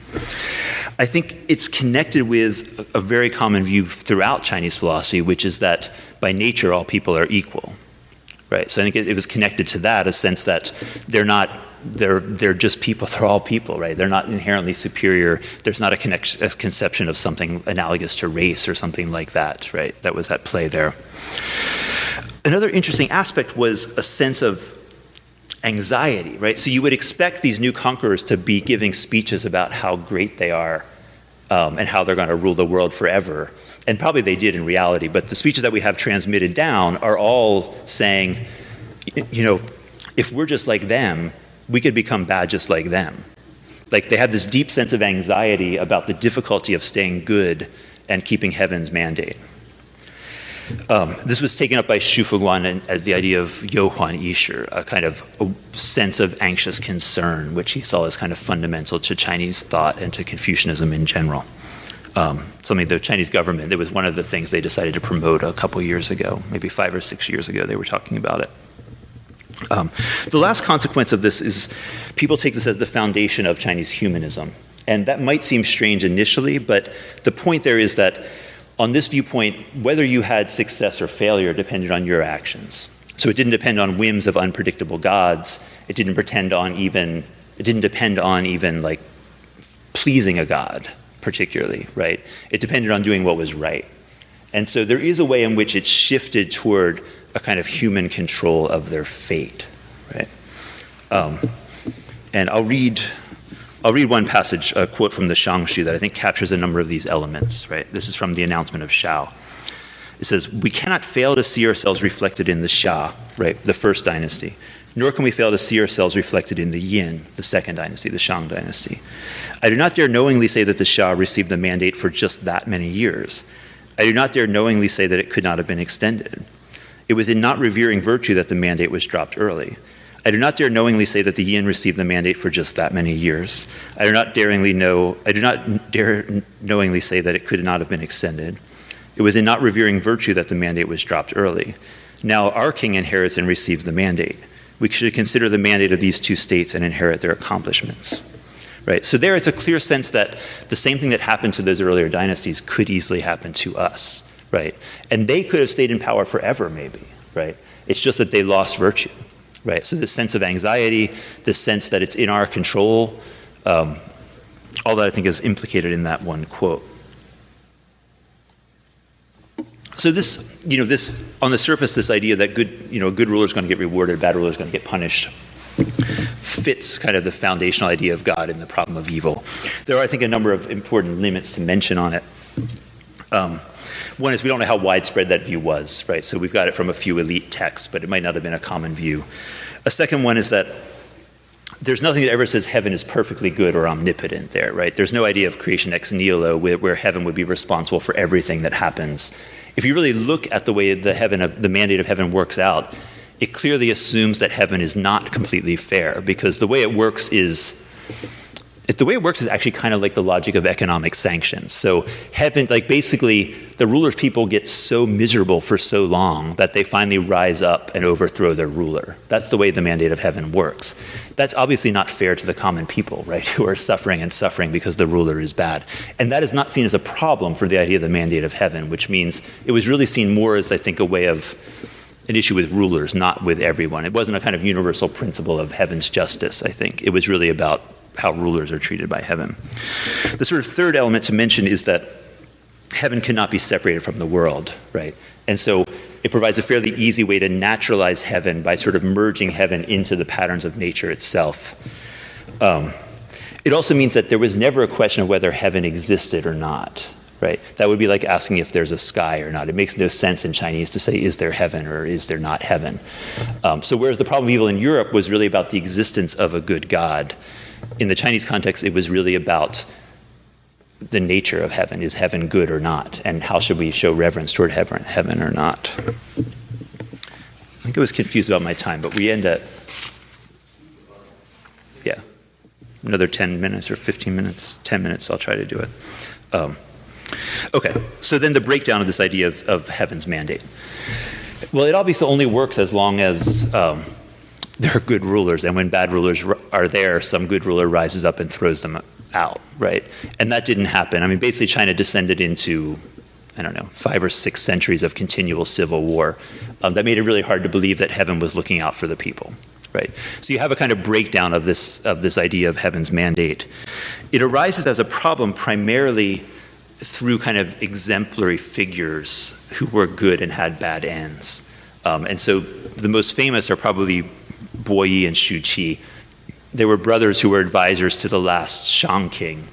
I think it's connected with a very common view throughout Chinese philosophy, which is that by nature all people are equal. Right, so I think it was connected to that, a sense that they're just people, they're all people, right? They're not inherently superior. There's not a conception of something analogous to race or something like that, right? That was at play there. Another interesting aspect was a sense of anxiety, right? So you would expect these new conquerors to be giving speeches about how great they are and how they're going to rule the world forever. And probably they did in reality, but the speeches that we have transmitted down are all saying, you know, if we're just like them, we could become bad just like them. Like they have this deep sense of anxiety about the difficulty of staying good and keeping heaven's mandate. This was taken up by Xu Fuguan as the idea of Youhuan Yishir, a kind of a sense of anxious concern, which he saw as kind of fundamental to Chinese thought and to Confucianism in general. Something the Chinese government, it was one of the things they decided to promote a couple years ago, maybe 5 or 6 years ago they were talking about it. The last consequence of this is people take this as the foundation of Chinese humanism. And that might seem strange initially, but the point there is that on this viewpoint, whether you had success or failure depended on your actions. So it didn't depend on whims of unpredictable gods. It didn't depend on even like pleasing a god, particularly, right? It depended on doing what was right. And so there is a way in which it shifted toward a kind of human control of their fate, right? And I'll read one passage, a quote from the Shangshu that I think captures a number of these elements, right? This is from the announcement of Shao. It says, "We cannot fail to see ourselves reflected in the Xia," right, the first dynasty, nor can we fail to see ourselves reflected in the Yin, the second dynasty, the Shang dynasty. I do not dare knowingly say that the Xia received the mandate for just that many years. I do not dare knowingly say that it could not have been extended. It was in not revering virtue that the mandate was dropped early. I do not dare knowingly say that the Yin received the mandate for just that many years. I do not dare knowingly say that it could not have been extended. It was in not revering virtue that the mandate was dropped early. Now our king inherits and receives the mandate. We should consider the mandate of these two states and inherit their accomplishments. Right? So there it's a clear sense that the same thing that happened to those earlier dynasties could easily happen to us. Right? And they could have stayed in power forever, maybe. Right? It's just that they lost virtue. Right? So this sense of anxiety, this sense that it's in our control, all that I think is implicated in that one quote. So this on the surface, this idea that good ruler is going to get rewarded, bad ruler is going to get punished, fits kind of the foundational idea of God and the problem of evil. There are, I think, a number of important limits to mention on it. One is we don't know how widespread that view was, right? So we've got it from a few elite texts, but it might not have been a common view. A second one is that there's nothing that ever says heaven is perfectly good or omnipotent there, right? There's no idea of creation ex nihilo where heaven would be responsible for everything that happens. If you really look at the way the mandate of heaven works out, it clearly assumes that heaven is not completely fair, because the way it works is actually kind of like the logic of economic sanctions. So heaven, like basically the ruler's people get so miserable for so long that they finally rise up and overthrow their ruler. That's the way the mandate of heaven works. That's obviously not fair to the common people, right, who are suffering because the ruler is bad. And that is not seen as a problem for the idea of the mandate of heaven, which means it was really seen more as, I think, a way of an issue with rulers, not with everyone. It wasn't a kind of universal principle of heaven's justice, I think. It was really about how rulers are treated by heaven. The sort of third element to mention is that heaven cannot be separated from the world, right? And so it provides a fairly easy way to naturalize heaven by sort of merging heaven into the patterns of nature itself. It also means that there was never a question of whether heaven existed or not, right? That would be like asking if there's a sky or not. It makes no sense in Chinese to say, is there heaven or is there not heaven? So whereas the problem of evil in Europe was really about the existence of a good God, in the Chinese context, it was really about the nature of heaven. Is heaven good or not? And how should we show reverence toward heaven or not? I think I was confused about my time, but we end at, another 10 minutes or 15 minutes, 10 minutes, I'll try to do it. Okay, so then the breakdown of this idea of heaven's mandate. Well, it obviously only works as long as there are good rulers, and when bad rulers are there, some good ruler rises up and throws them out, right? And that didn't happen. I mean, basically China descended into, 5 or 6 centuries of continual civil war that made it really hard to believe that heaven was looking out for the people, right? So you have a kind of breakdown of this idea of heaven's mandate. It arises as a problem primarily through kind of exemplary figures who were good and had bad ends. And so the most famous are probably Boyi and Shu-Qi. They were brothers who were advisors to the last Shang king.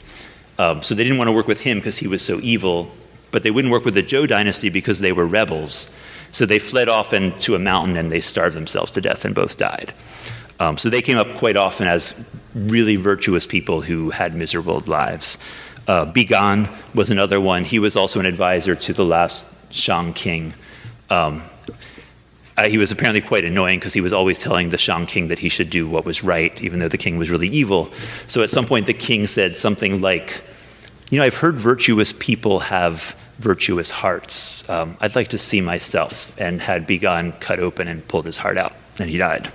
So they didn't want to work with him because he was so evil, but they wouldn't work with the Zhou dynasty because they were rebels. So they fled off into a mountain and they starved themselves to death and both died. So they came up quite often as really virtuous people who had miserable lives. Bigan was another one. He was also an advisor to the last Shang king. He was apparently quite annoying because he was always telling the Shang king that he should do what was right, even though the king was really evil. So at some point the king said something like, I've heard virtuous people have virtuous hearts. I'd like to see myself, and had Bigan cut open and pulled his heart out, and he died.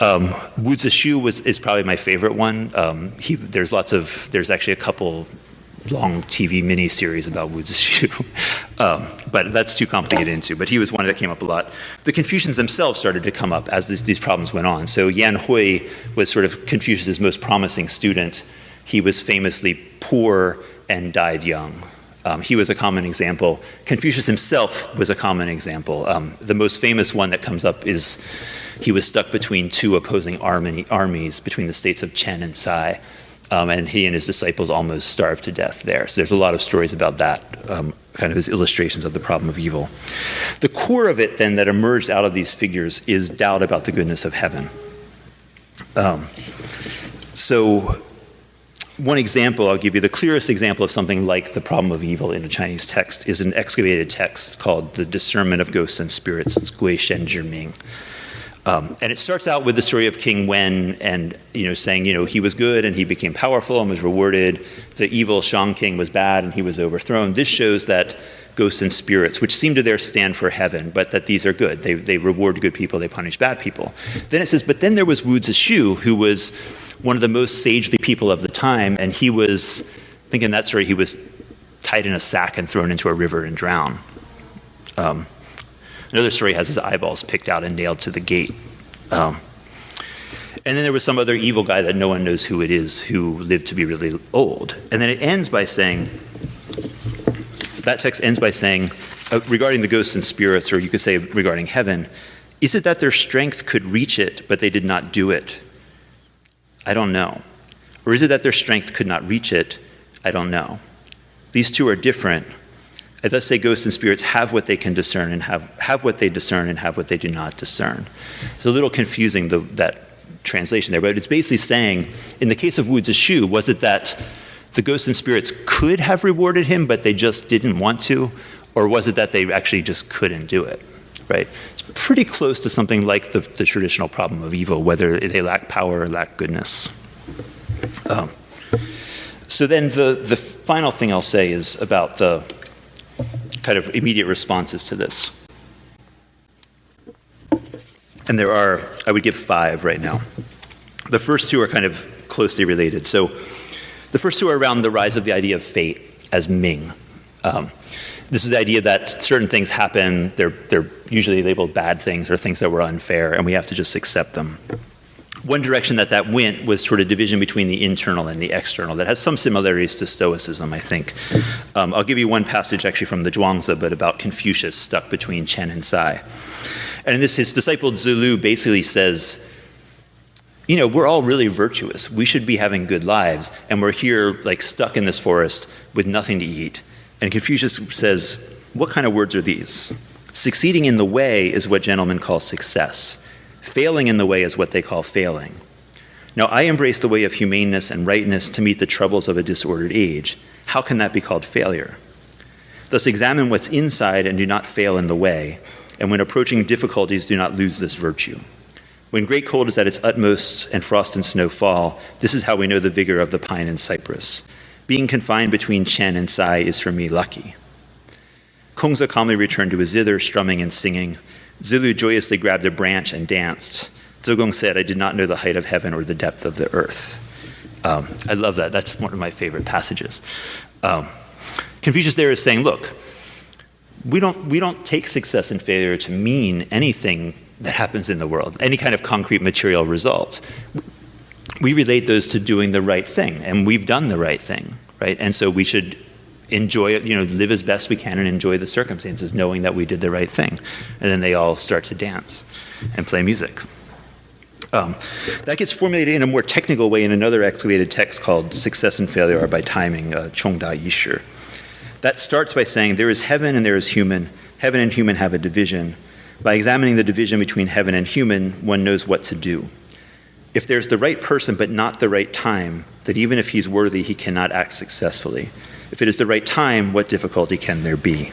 Wu Zishu is probably my favorite one. There's actually a couple long TV mini-series about Wu Zishu, but that's too complicated into. But he was one that came up a lot. The Confucians themselves started to come up as these problems went on. So Yan Hui was sort of Confucius' most promising student. He was famously poor and died young. He was a common example. Confucius himself was a common example. The most famous one that comes up is he was stuck between two opposing armies between the states of Chen and Tsai. And he and his disciples almost starved to death there. So there's a lot of stories about that, kind of as illustrations of the problem of evil. The core of it, then, that emerged out of these figures is doubt about the goodness of heaven. So one example I'll give you, the clearest example of something like the problem of evil in a Chinese text is an excavated text called The Discernment of Ghosts and Spirits. It's Gui Shen Zhi Ming. And it starts out with the story of King Wen and, saying, he was good and he became powerful and was rewarded. The evil Shang king was bad and he was overthrown. This shows that ghosts and spirits, which seem to there stand for heaven, but that these are good. They reward good people, they punish bad people. Then it says, but then there was Wu Zishu, who was one of the most sagely people of the time, and he was, I think in that story, he was tied in a sack and thrown into a river and drowned. Another story has his eyeballs picked out and nailed to the gate. And then there was some other evil guy that no one knows who it is, who lived to be really old. And then it ends by saying, that text ends by saying, regarding the ghosts and spirits, or you could say regarding heaven, is it that their strength could reach it, but they did not do it? I don't know. Or is it that their strength could not reach it? I don't know. These two are different. I thus say ghosts and spirits have what they can discern and have what they discern and have what they do not discern. It's a little confusing, that translation there, but it's basically saying, in the case of Wu Zishu, was it that the ghosts and spirits could have rewarded him, but they just didn't want to? Or was it that they actually just couldn't do it, right? It's pretty close to something like the traditional problem of evil, whether they lack power or lack goodness. So then the final thing I'll say is about the kind of immediate responses to this. And there are, I would give 5 right now. The first 2 are kind of closely related. So the first 2 are around the rise of the idea of fate as Ming. This is the idea that certain things happen, they're usually labeled bad things or things that were unfair, and we have to just accept them. One direction that went was sort of division between the internal and the external that has some similarities to Stoicism, I think. I'll give you one passage actually from the Zhuangzi, but about Confucius stuck between Chen and Sai. And in this, his disciple Zulu basically says, you know, we're all really virtuous. We should be having good lives, and we're here like stuck in this forest with nothing to eat. And Confucius says, what kind of words are these? Succeeding in the way is what gentlemen call success. Failing in the way is what they call failing. Now, I embrace the way of humaneness and rightness to meet the troubles of a disordered age. How can that be called failure? Thus, examine what's inside and do not fail in the way, and when approaching difficulties, do not lose this virtue. When great cold is at its utmost and frost and snow fall, this is how we know the vigor of the pine and cypress. Being confined between Chen and Sai is for me lucky. Kongza calmly returned to his zither, strumming and singing. Zulu joyously grabbed a branch and danced. Zogong said, I did not know the height of heaven or the depth of the earth. I love that. That's one of my favorite passages. Confucius there is saying, look, we don't take success and failure to mean anything that happens in the world, any kind of concrete material results. We relate those to doing the right thing, and we've done the right thing, right? And so we should enjoy it, live as best we can and enjoy the circumstances, knowing that we did the right thing. And then they all start to dance and play music. That gets formulated in a more technical way in another excavated text called Success and Failure Are by Timing, Chongda Yishir. That starts by saying there is heaven and there is human. Heaven and human have a division. By examining the division between heaven and human, one knows what to do. If there's the right person but not the right time, then even if he's worthy, he cannot act successfully. If it is the right time, what difficulty can there be?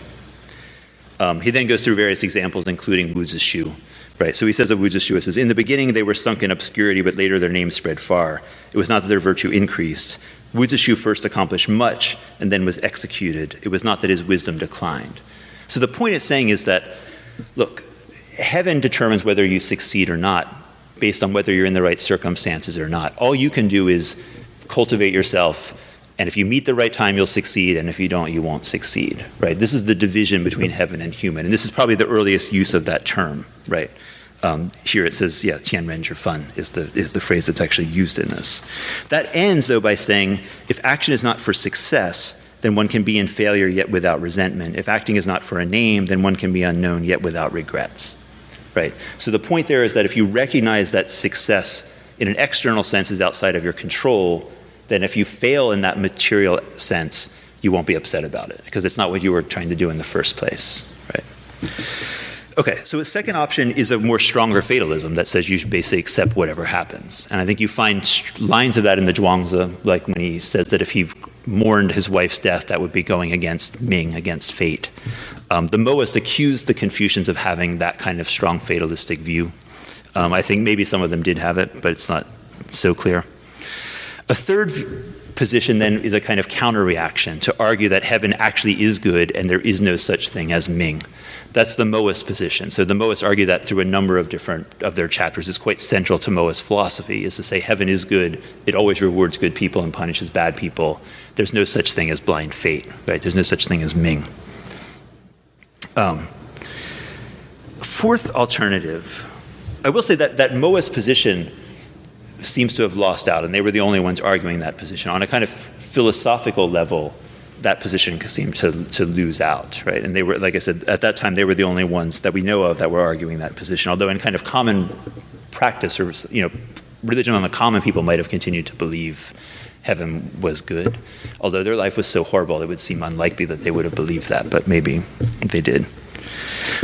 He then goes through various examples, including Wu Zishu. Right, so he says of Wu Zishu, it says, in the beginning they were sunk in obscurity, but later their name spread far. It was not that their virtue increased. Wu Zishu first accomplished much and then was executed. It was not that his wisdom declined. So the point it's saying is that, look, heaven determines whether you succeed or not based on whether you're in the right circumstances or not. All you can do is cultivate yourself, and if you meet the right time, you'll succeed, and if you don't, you won't succeed, right? This is the division between heaven and human, and this is probably the earliest use of that term, right? Here it says, tian ren zhi fan is the phrase that's actually used in this. That ends, though, by saying, if action is not for success, then one can be in failure yet without resentment. If acting is not for a name, then one can be unknown yet without regrets, right? So the point there is that if you recognize that success in an external sense is outside of your control, then if you fail in that material sense, you won't be upset about it because it's not what you were trying to do in the first place, right? Okay, so a second option is a more stronger fatalism that says you should basically accept whatever happens. And I think you find lines of that in the Zhuangzi, like when he says that if he mourned his wife's death, that would be going against Ming, against fate. The Mohists accused the Confucians of having that kind of strong fatalistic view. I think maybe some of them did have it, but it's not so clear. A third position then is a kind of counter-reaction to argue that heaven actually is good and there is no such thing as Ming. That's the Moist position. So the Moists argue that through a number of different of their chapters. It's quite central to Moist philosophy, is to say heaven is good, it always rewards good people and punishes bad people. There's no such thing as blind fate, right? There's no such thing as Ming. Fourth alternative, I will say that Moist position seems to have lost out, and they were the only ones arguing that position. On a kind of philosophical level, that position seemed to lose out, right? And they were, like I said, at that time, they were the only ones that we know of that were arguing that position, although in kind of common practice, or, religion on the common people might have continued to believe heaven was good. Although their life was so horrible, it would seem unlikely that they would have believed that, but maybe they did.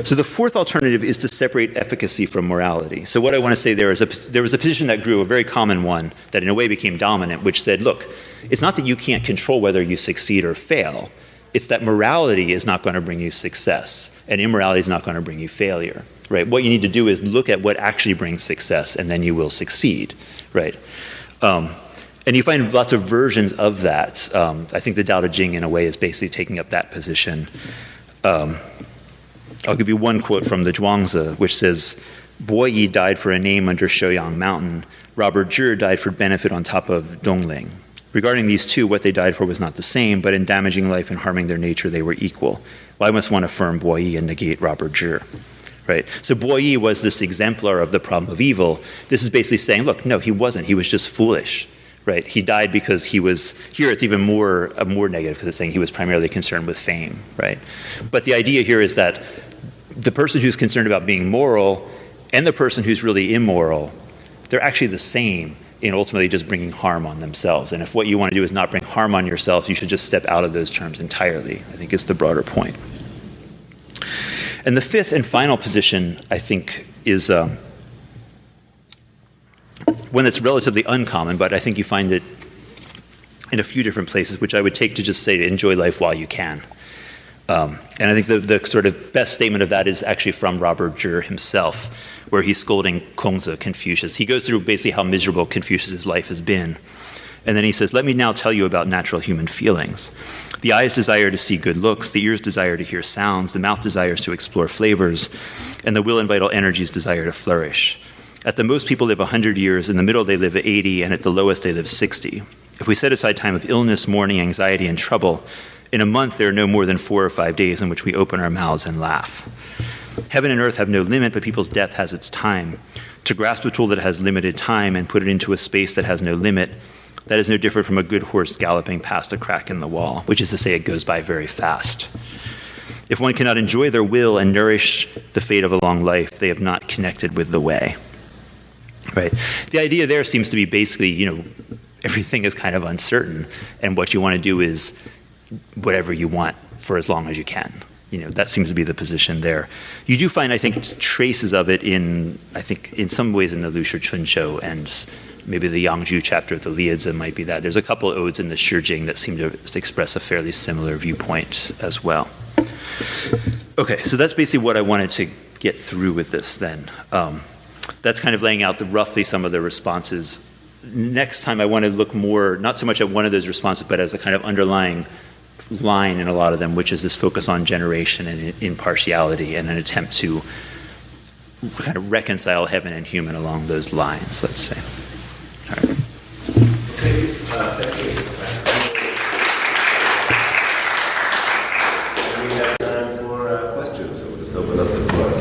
So the fourth alternative is to separate efficacy from morality. So what I want to say there is there was a position that grew, a very common one, that in a way became dominant, which said, look, it's not that you can't control whether you succeed or fail. It's that morality is not going to bring you success, and immorality is not going to bring you failure, right? What you need to do is look at what actually brings success, and then you will succeed, right? And you find lots of versions of that. I think the Tao Te Ching, in a way, is basically taking up that position. I'll give you one quote from the Zhuangzi, which says, Bo Yi died for a name under Shouyang Mountain. Robert Zhi died for benefit on top of Dongling. Regarding these two, what they died for was not the same, but in damaging life and harming their nature, they were equal. Why must one affirm Bo Yi and negate Robert Zhi? Right? So Bo Yi was this exemplar of the problem of evil. This is basically saying, look, no, he wasn't. He was just foolish. Right? He died because he was, here it's even more negative, because it's saying he was primarily concerned with fame. Right? But the idea here is that the person who's concerned about being moral and the person who's really immoral, they're actually the same in ultimately just bringing harm on themselves. And if what you want to do is not bring harm on yourselves, you should just step out of those terms entirely, I think is the broader point. And the fifth and final position, I think, is one that's relatively uncommon, but I think you find it in a few different places, which I would take to just say to enjoy life while you can. And I think the sort of best statement of that is actually from Robert Zhi himself, where he's scolding Kongzi, Confucius. He goes through basically how miserable Confucius's life has been. And then he says, let me now tell you about natural human feelings. The eyes desire to see good looks, the ears desire to hear sounds, the mouth desires to explore flavors, and the will and vital energies desire to flourish. At the most, people live 100 years, in the middle they live 80, and at the lowest they live 60. If we set aside time of illness, mourning, anxiety, and trouble, in a month there are no more than 4 or 5 days in which we open our mouths and laugh. Heaven and earth have no limit, but people's death has its time. To grasp a tool that has limited time and put it into a space that has no limit, that is no different from a good horse galloping past a crack in the wall, which is to say it goes by very fast. If one cannot enjoy their will and nourish the fate of a long life, they have not connected with the way. Right? The idea there seems to be basically, everything is kind of uncertain, and what you want to do is whatever you want for as long as you can. That seems to be the position there. You do find, I think, traces of it in some ways in the Lu Shi Chun Shou, and maybe the Yangzhu chapter of the Liazi might be that. There's a couple of odes in the Shi Jing that seem to express a fairly similar viewpoint as well. Okay, so that's basically what I wanted to get through with this then. That's kind of laying out roughly some of the responses. Next time I want to look more, not so much at one of those responses, but as a kind of underlying line in a lot of them, which is this focus on generation and impartiality and an attempt to kind of reconcile heaven and human along those lines, let's say. All right. Thank you. We have time for questions, so we'll just open up the floor.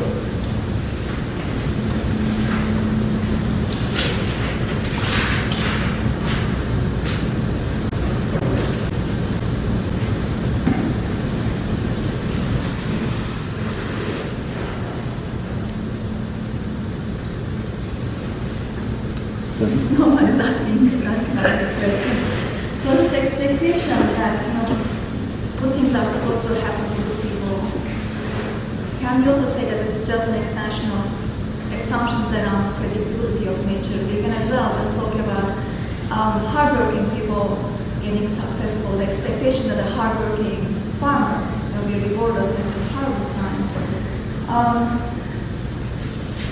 No one is asking me that kind of question. So this expectation that good things are supposed to happen to good people, can we also say that it's just an extension of assumptions around the predictability of nature? We can as well just talk about hardworking people getting successful, the expectation that a hardworking farmer will be rewarded in his harvest time.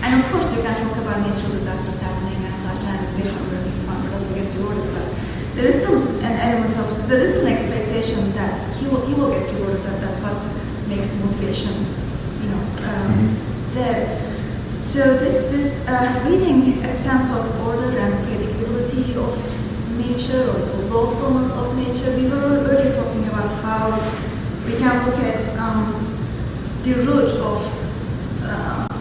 And of course, you can talk about natural disasters happening and such, and the hardworking farmer doesn't get rewarded, but there is still an element of, there is an expectation that he will get rewarded, that's what makes the motivation, there. So this reading a sense of order and predictability of nature or lawfulness of nature. We were earlier talking about how we can look at the root of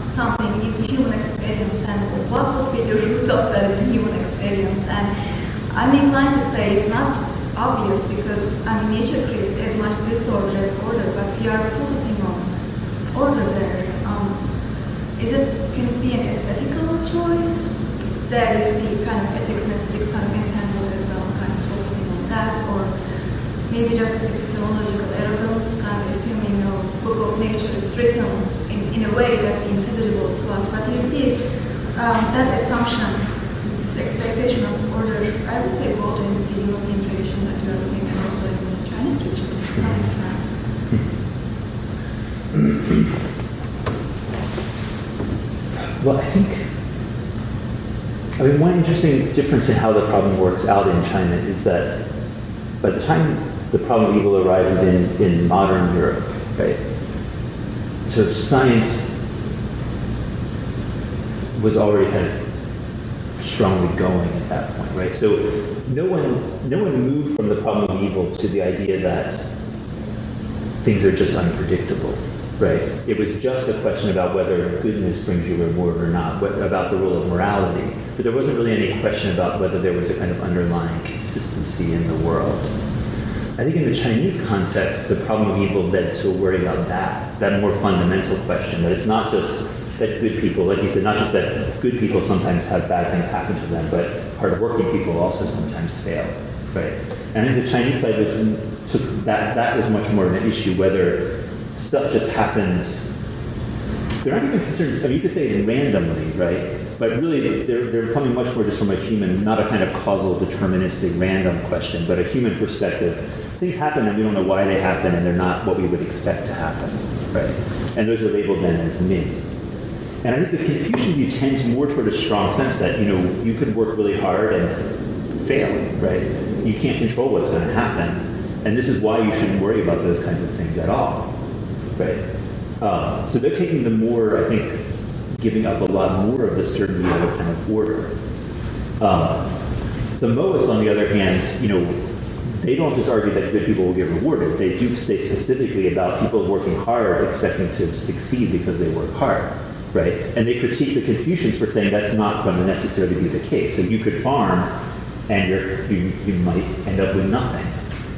something in human experience and what would be the root of that in human experience. And I'm inclined to say it's not obvious because nature creates as much disorder as order, but we are focusing on order there. Can it be an aesthetical choice? There you see kind of ethics and aesthetics kind of entangled as well, kind of focusing on that, or maybe just epistemological arrogance, kind of assuming book of nature is written in a way that's intelligible to us. But you see that assumption, this expectation of order, I would say both in the European tradition that you are looking at, also in the Chinese tradition to some extent. Well, I think, one interesting difference in how the problem works out in China is that by the time the problem of evil arises in modern Europe, right, sort of science was already kind of strongly going at that point, right? So no one moved from the problem of evil to the idea that things are just unpredictable. Right. It was just a question about whether goodness brings you reward or not, about the rule of morality. But there wasn't really any question about whether there was a kind of underlying consistency in the world. I think in the Chinese context, the problem of evil led to a worry about that more fundamental question, that it's not just that good people, like you said, not just that good people sometimes have bad things happen to them, but hardworking people also sometimes fail. Right. And I think the Chinese side took that was much more of an issue, whether stuff just happens. They're not even concerned, you could say it randomly, right? But really, they're coming much more just from a human, not a kind of causal, deterministic, random question, but a human perspective. Things happen and we don't know why they happen, and they're not what we would expect to happen, right? And those are labeled then as mid. And I think the Confucian view tends more toward a strong sense that, you could work really hard and fail, right? You can't control what's going to happen. And this is why you shouldn't worry about those kinds of things at all. Right. So they're taking the more, I think, giving up a lot more of the certainty of a kind of order. The Mohists, on the other hand, they don't just argue that good people will get rewarded. They do say specifically about people working hard, expecting to succeed because they work hard, right? And they critique the Confucians for saying that's not going to necessarily be the case. So you could farm, and you might end up with nothing,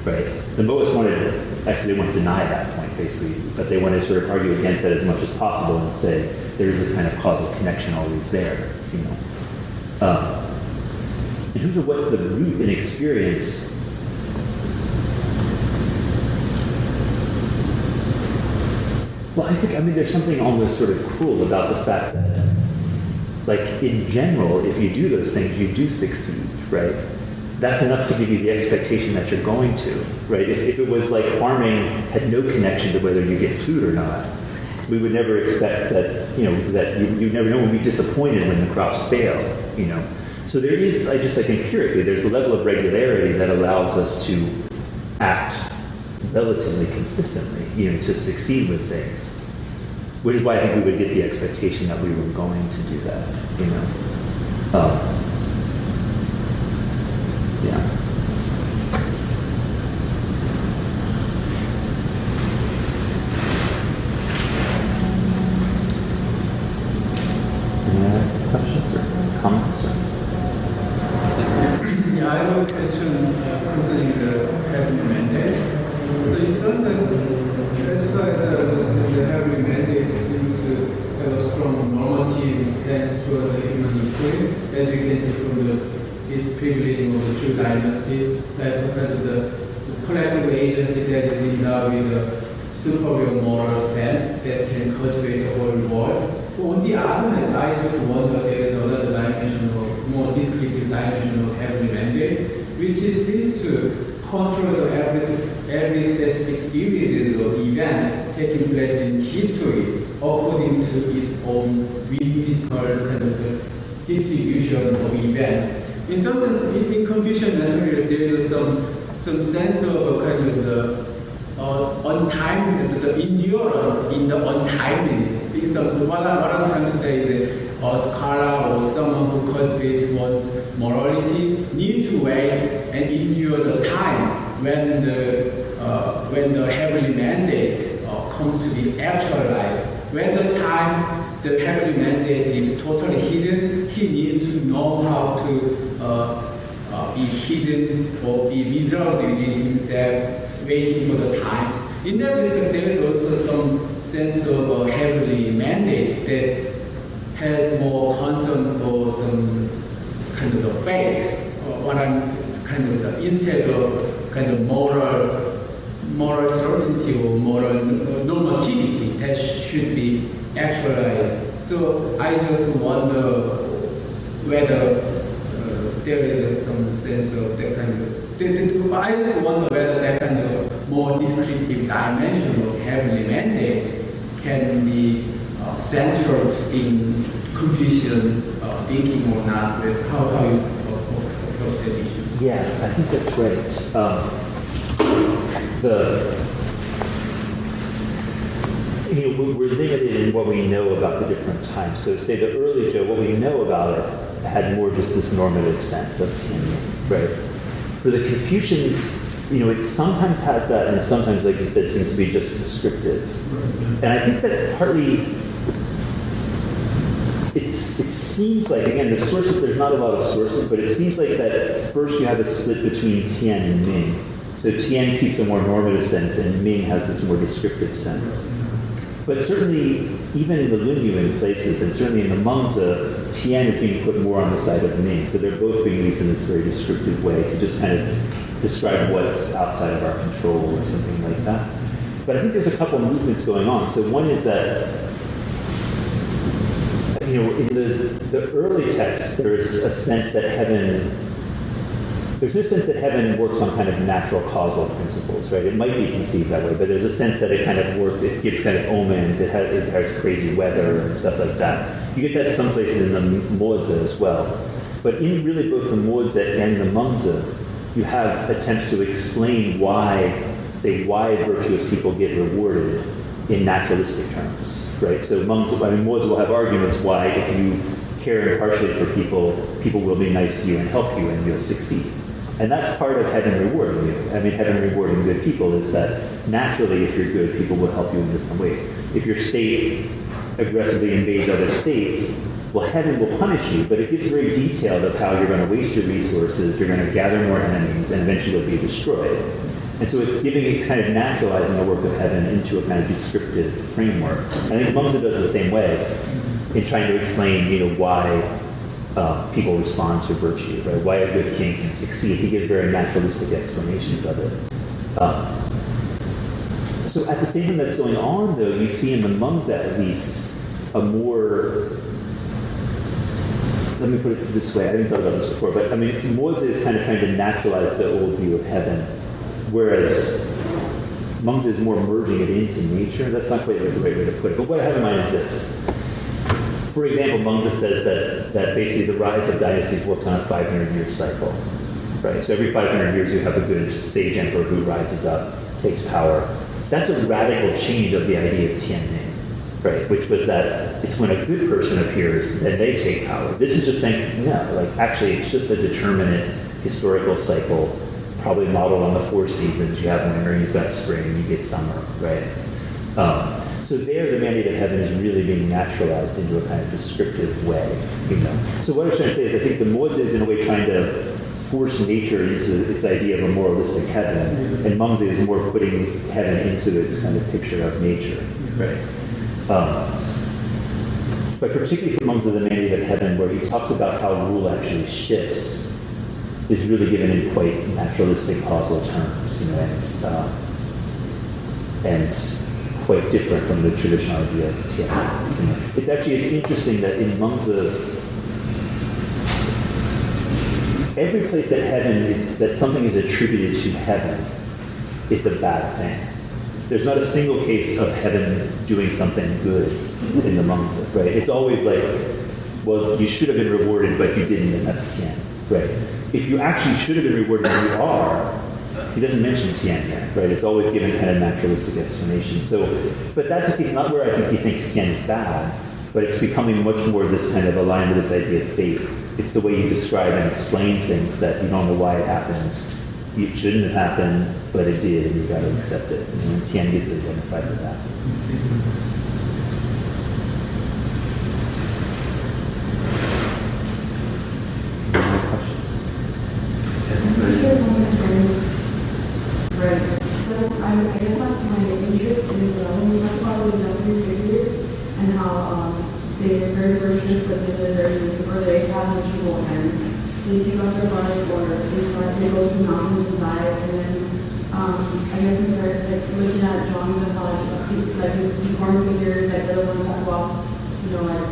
right? The Mohists wanted to deny that point, basically, but they wanted to sort of argue against that as much as possible and say there is this kind of causal connection always there, In terms of what's the root in experience, well, I think, there's something almost sort of cruel about the fact that, like, in general, if you do those things, you do succeed, right? That's enough to give you the expectation that you're going to, right? If it was like farming had no connection to whether you get food or not, we would never expect that, that you never know when we'd be disappointed when the crops fail, So there is, I think empirically, there's a level of regularity that allows us to act relatively consistently, to succeed with things. Which is why I think we would get the expectation that we were going to do that, Yeah. Any other questions or comments? Yeah, I have a question concerning the heavenly mandate. So it sometimes, as far as the heavenly mandate seems to have a strong normative stance toward the human history, as we can see from this privileging of the Chu dynasty, that compared to the collective agency that is endowed with a superior moral stance that can cultivate the whole world. On the other hand, I just wonder there is another dimension of more descriptive dimension of heavenly mandate, which seems to control every specific series of events taking place in history according to its own whimsical kind of distribution of events. In some sense, in Confucian materials, there is some some sense of kind of the untimeliness, the endurance in the untimeliness. Because what I'm trying to say is a scholar or someone who cultivates one's morality need to wait and endure the time when the heavenly mandate comes to be actualized. When the time the heavenly mandate is totally hidden, he needs to know how to be hidden or be reserved within himself, waiting for the times. In that respect, there is also some sense of a heavenly mandate that has more concern for some kind of the fate, what I'm kind of the, instead of kind of moral certainty or moral normativity that should be actualized. So I just wonder whether there is some sense of that kind of. I just wonder whether that kind of more descriptive dimension of heavenly mandate can be central in Confucian's thinking or not. How you approach that issue? Yeah, I think that's right. We're limited in what we know about the different times. So say the early Zhou, what we know about it had more just this normative sense of Tianyin, right? For the Confucians, it sometimes has that, and sometimes, like you said, seems to be just descriptive. And I think that partly, it seems like, again, the sources, there's not a lot of sources, but it seems like that first you have a split between Tian and Ming. So Tian keeps a more normative sense, and Ming has this more descriptive sense. But certainly, even in the Lunyuan places, and certainly in the Mengzi, Tian is being put more on the side of Ming. So they're both being used in this very descriptive way to just kind of describe what's outside of our control or something like that. But I think there's a couple of movements going on. So one is that, in the early texts, there's a sense that there's no sense that heaven works on kind of natural causal principles, right? It might be conceived that way, but there's a sense that it kind of works, it gives kind of omens, it has crazy weather and stuff like that. You get that some places in the Mozi as well. But in really both the Mozi and the Mengzi, you have attempts to explain why virtuous people get rewarded in naturalistic terms, right? So Mozi will have arguments why if you care impartially for people, people will be nice to you and help you and you'll succeed. And that's part of heaven rewarding you. Heaven rewarding good people is that naturally, if you're good, people will help you in different ways. If your state aggressively invades other states, well, heaven will punish you, but it gives very detailed of how you're going to waste your resources, you're going to gather more enemies, and eventually you'll be destroyed. And so it's kind of naturalizing the work of heaven into a kind of descriptive framework. I think Mengzi does the same way in trying to explain, why people respond to virtue, right? Why a good king can succeed. He gives very naturalistic explanations of it. So at the same time that's going on, though, you see in the Mengzi at least a more, let me put it this way, I didn't talk about this before, but Mozi is kind of trying to naturalize the old view of heaven, whereas Mengzi is more merging it into nature. That's not quite the right way to put it, but what I have in mind is this. For example, Mengzi says that basically the rise of dynasties works on a 500-year cycle, right? So every 500 years you have a good sage emperor who rises up, takes power. That's a radical change of the idea of Tianyin, right? Which was that it's when a good person appears, then they take power. This is just saying, no, actually it's just a determinate historical cycle, probably modeled on the 4 seasons. You have winter, you've got spring, you get summer, right? So there, the mandate of heaven is really being naturalized into a kind of descriptive way, So what I was trying to say is I think the Mozi is in a way trying to force nature into its idea of a moralistic heaven, and Mengzi is more putting heaven into its kind of picture of nature, right? But particularly for Mengzi, the mandate of heaven, where he talks about how rule actually shifts, is really given in quite naturalistic causal terms, and quite different from the traditional idea of Tianyin. It's interesting that in Mengzi, every place that something is attributed to heaven, it's a bad thing. There's not a single case of heaven doing something good in the Mengzi, right? It's always like, well, you should have been rewarded, but you didn't, and that's Tian, right? If you actually should have been rewarded and you are, he doesn't mention Tian yet, right? It's always given kind of naturalistic explanation. So, but that's the case, not where I think he thinks Tian is bad, but it's becoming much more this kind of aligned with this idea of fate. It's the way you describe and explain things that you don't know why it happens. It shouldn't have happened, but it did, and you got to accept it. And Tian gets identified with that. Right. But I guess my interest is when we talk about the W figures and how they're very virtuous, but then they're very miserable, or they have miserable ends. They take off their body, or they go to mountains and die, and then I guess if they're like looking at drawings of how like deformed figures, like the ones that walk, like.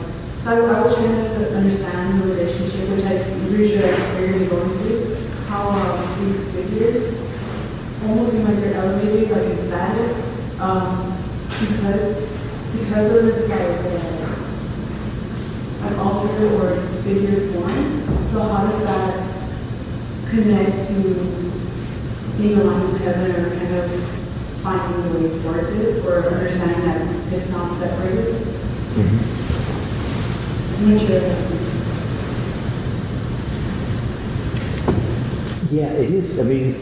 So I was trying to understand the relationship, which I'm pretty sure that's where you're going to, how these figures almost seem like they're elevated, like in status, because of this like altered or disfigured form. So how does that connect to being aligned with heaven, or kind of finding the way towards it, or understanding that it's not separated? Mm-hmm. I'm not sure that's Yeah, it is. I mean,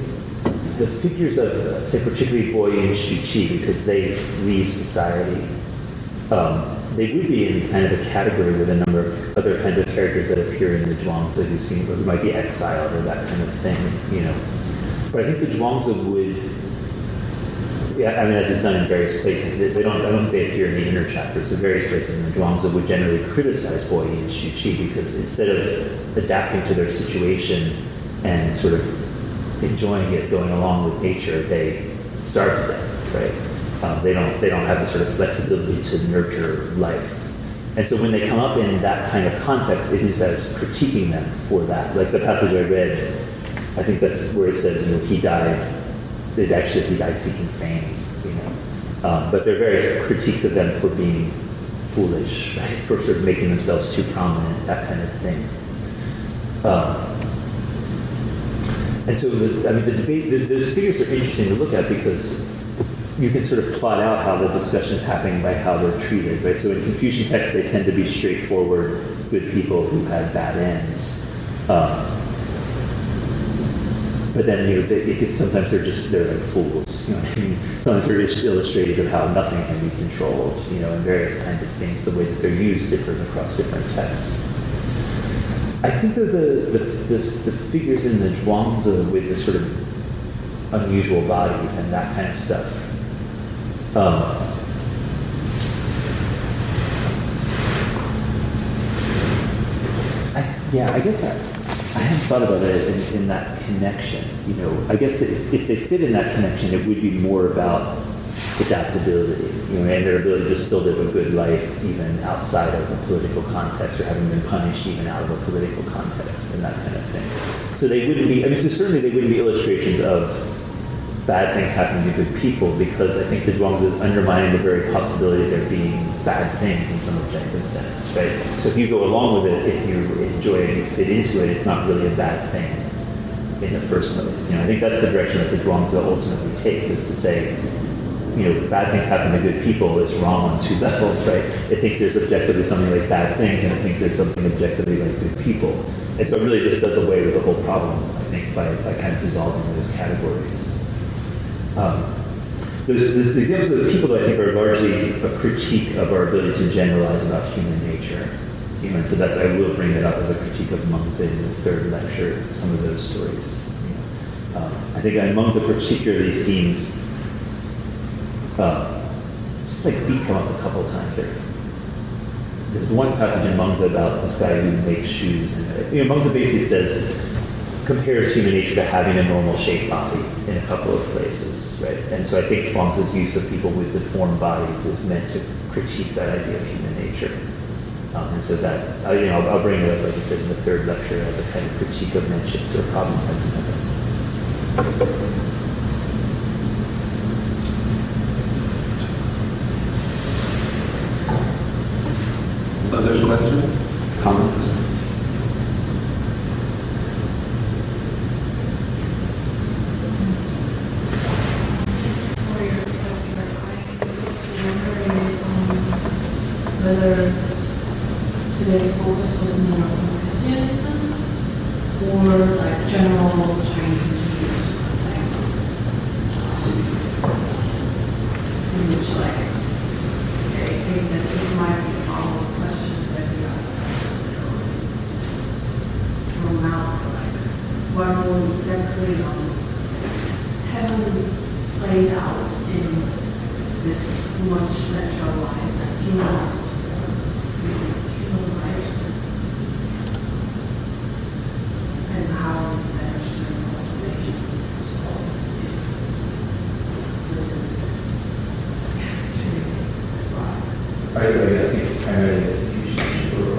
the figures of, say, particularly Boy and Shu-Chi, because they leave society, they would be in kind of a category with a number of other kinds of characters that appear in the Zhuangzi who might be exiled or that kind of thing, But I think the Zhuangzi would, as it's done in various places, I don't think they appear in the inner chapters, but various places in the Zhuangzi would generally criticize Boy and Shu-Chi because instead of adapting to their situation and sort of enjoying it, going along with nature, they starve to death, right? They don't have the sort of flexibility to nurture life. And so when they come up in that kind of context, it is as critiquing them for that. Like the passage I read, I think that's where it says, he died, it actually says he died seeking fame, But there are various critiques of them for being foolish, right? For sort of making themselves too prominent, that kind of thing. And so, the debate, those figures are interesting to look at because you can sort of plot out how the discussion is happening by how they're treated, right? So in Confucian texts, they tend to be straightforward, good people who had bad ends. But then, sometimes they're like fools, Sometimes they're just illustrative of how nothing can be controlled, and various kinds of things. The way that they're used differs across different texts. I think that the figures in the Zhuangzi with the sort of unusual bodies and that kind of stuff. I guess I hadn't thought about it in that connection. I guess that if they fit in that connection, it would be more about adaptability, and their ability to still live a good life even outside of a political context, or having been punished even out of a political context and that kind of thing. So they wouldn't be, so certainly they wouldn't be illustrations of bad things happening to good people, because I think the Zhuangzi is undermining the very possibility of there being bad things in some objective sense, right? So if you go along with it, if you enjoy it and you fit into it, it's not really a bad thing in the first place. I think that's the direction that the Zhuangzi ultimately takes, is to say, bad things happen to good people is wrong on two levels, right? It thinks there's objectively something like bad things, and it thinks there's something objectively like good people. And so it really just does away with the whole problem, I think, by kind of dissolving those categories. The examples of the people that I think are largely a critique of our ability to generalize about human nature. And so I will bring that up as a critique of Mengzi in the third lecture, some of those stories. I think Mengzi particularly seems just like feet come up a couple of times there. There's one passage in Mengzi about this guy who makes shoes, and Mengzi basically compares human nature to having a normal shaped body in a couple of places, right? And so I think Zhuangzi's use of people with deformed bodies is meant to critique that idea of human nature. And so that, I'll bring it up, like I said, in the third lecture as a kind of critique of Mencius or problematizing of it. Other questions? Comments? were like general Chinese reviews of things. In which like, I think that this might be a follow-up questions that we are thrown out, like, what will exactly heaven played out in this much naturalized and humanized human lives, and how there's motivation. So I think it's primarily the confusion or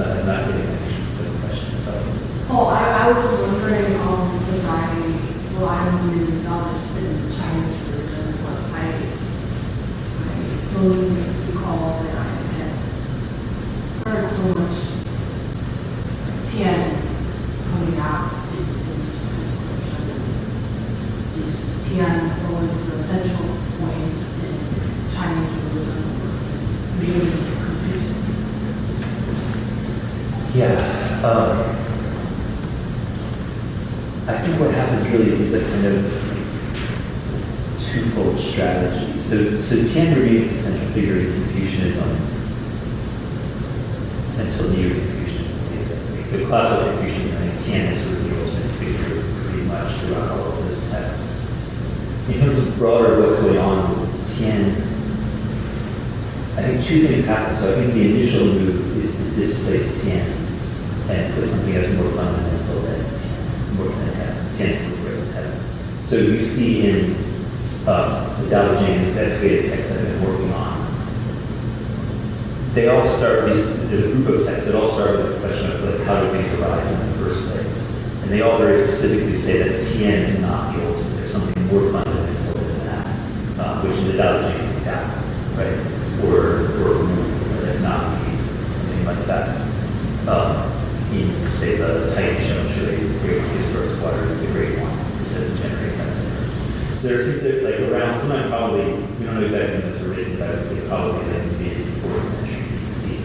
I'm not getting the question itself. Oh, I was wondering, if I really noticed in the Chinese version, but I don't recall that I had heard so much Tian coming out in this version. This Tian was the central point in Chinese religion, really confusing. Yeah. I think what happens really is a kind of twofold strategy. So Tian remains the central figure in Confucianism until Neo Confucianism, basically. So classical Confucianism, I think Tian is sort of the ultimate figure pretty much throughout all of those texts. In terms of broader what's going on with Tian, I think two things happen. So I think the initial move is to displace Tian and put something that's more fundamental than Tian's liberates heaven. So you see in the Tao Te Ching, these excavated texts I've been working on, they all start, there's a group of texts that all start with the question of like, how do things arise in the first place? And they all very specifically say that Tian is not the ultimate. There's something more fundamental than that, which in the Tao Te Ching is Tao, right? Or that's not something like that. In, say, the Titan Show, the great first water is the great one. It says generate heaven. So there seems to, like, around, sometime probably, we don't know exactly when it's written, but I would say probably in the mid-4th century BC.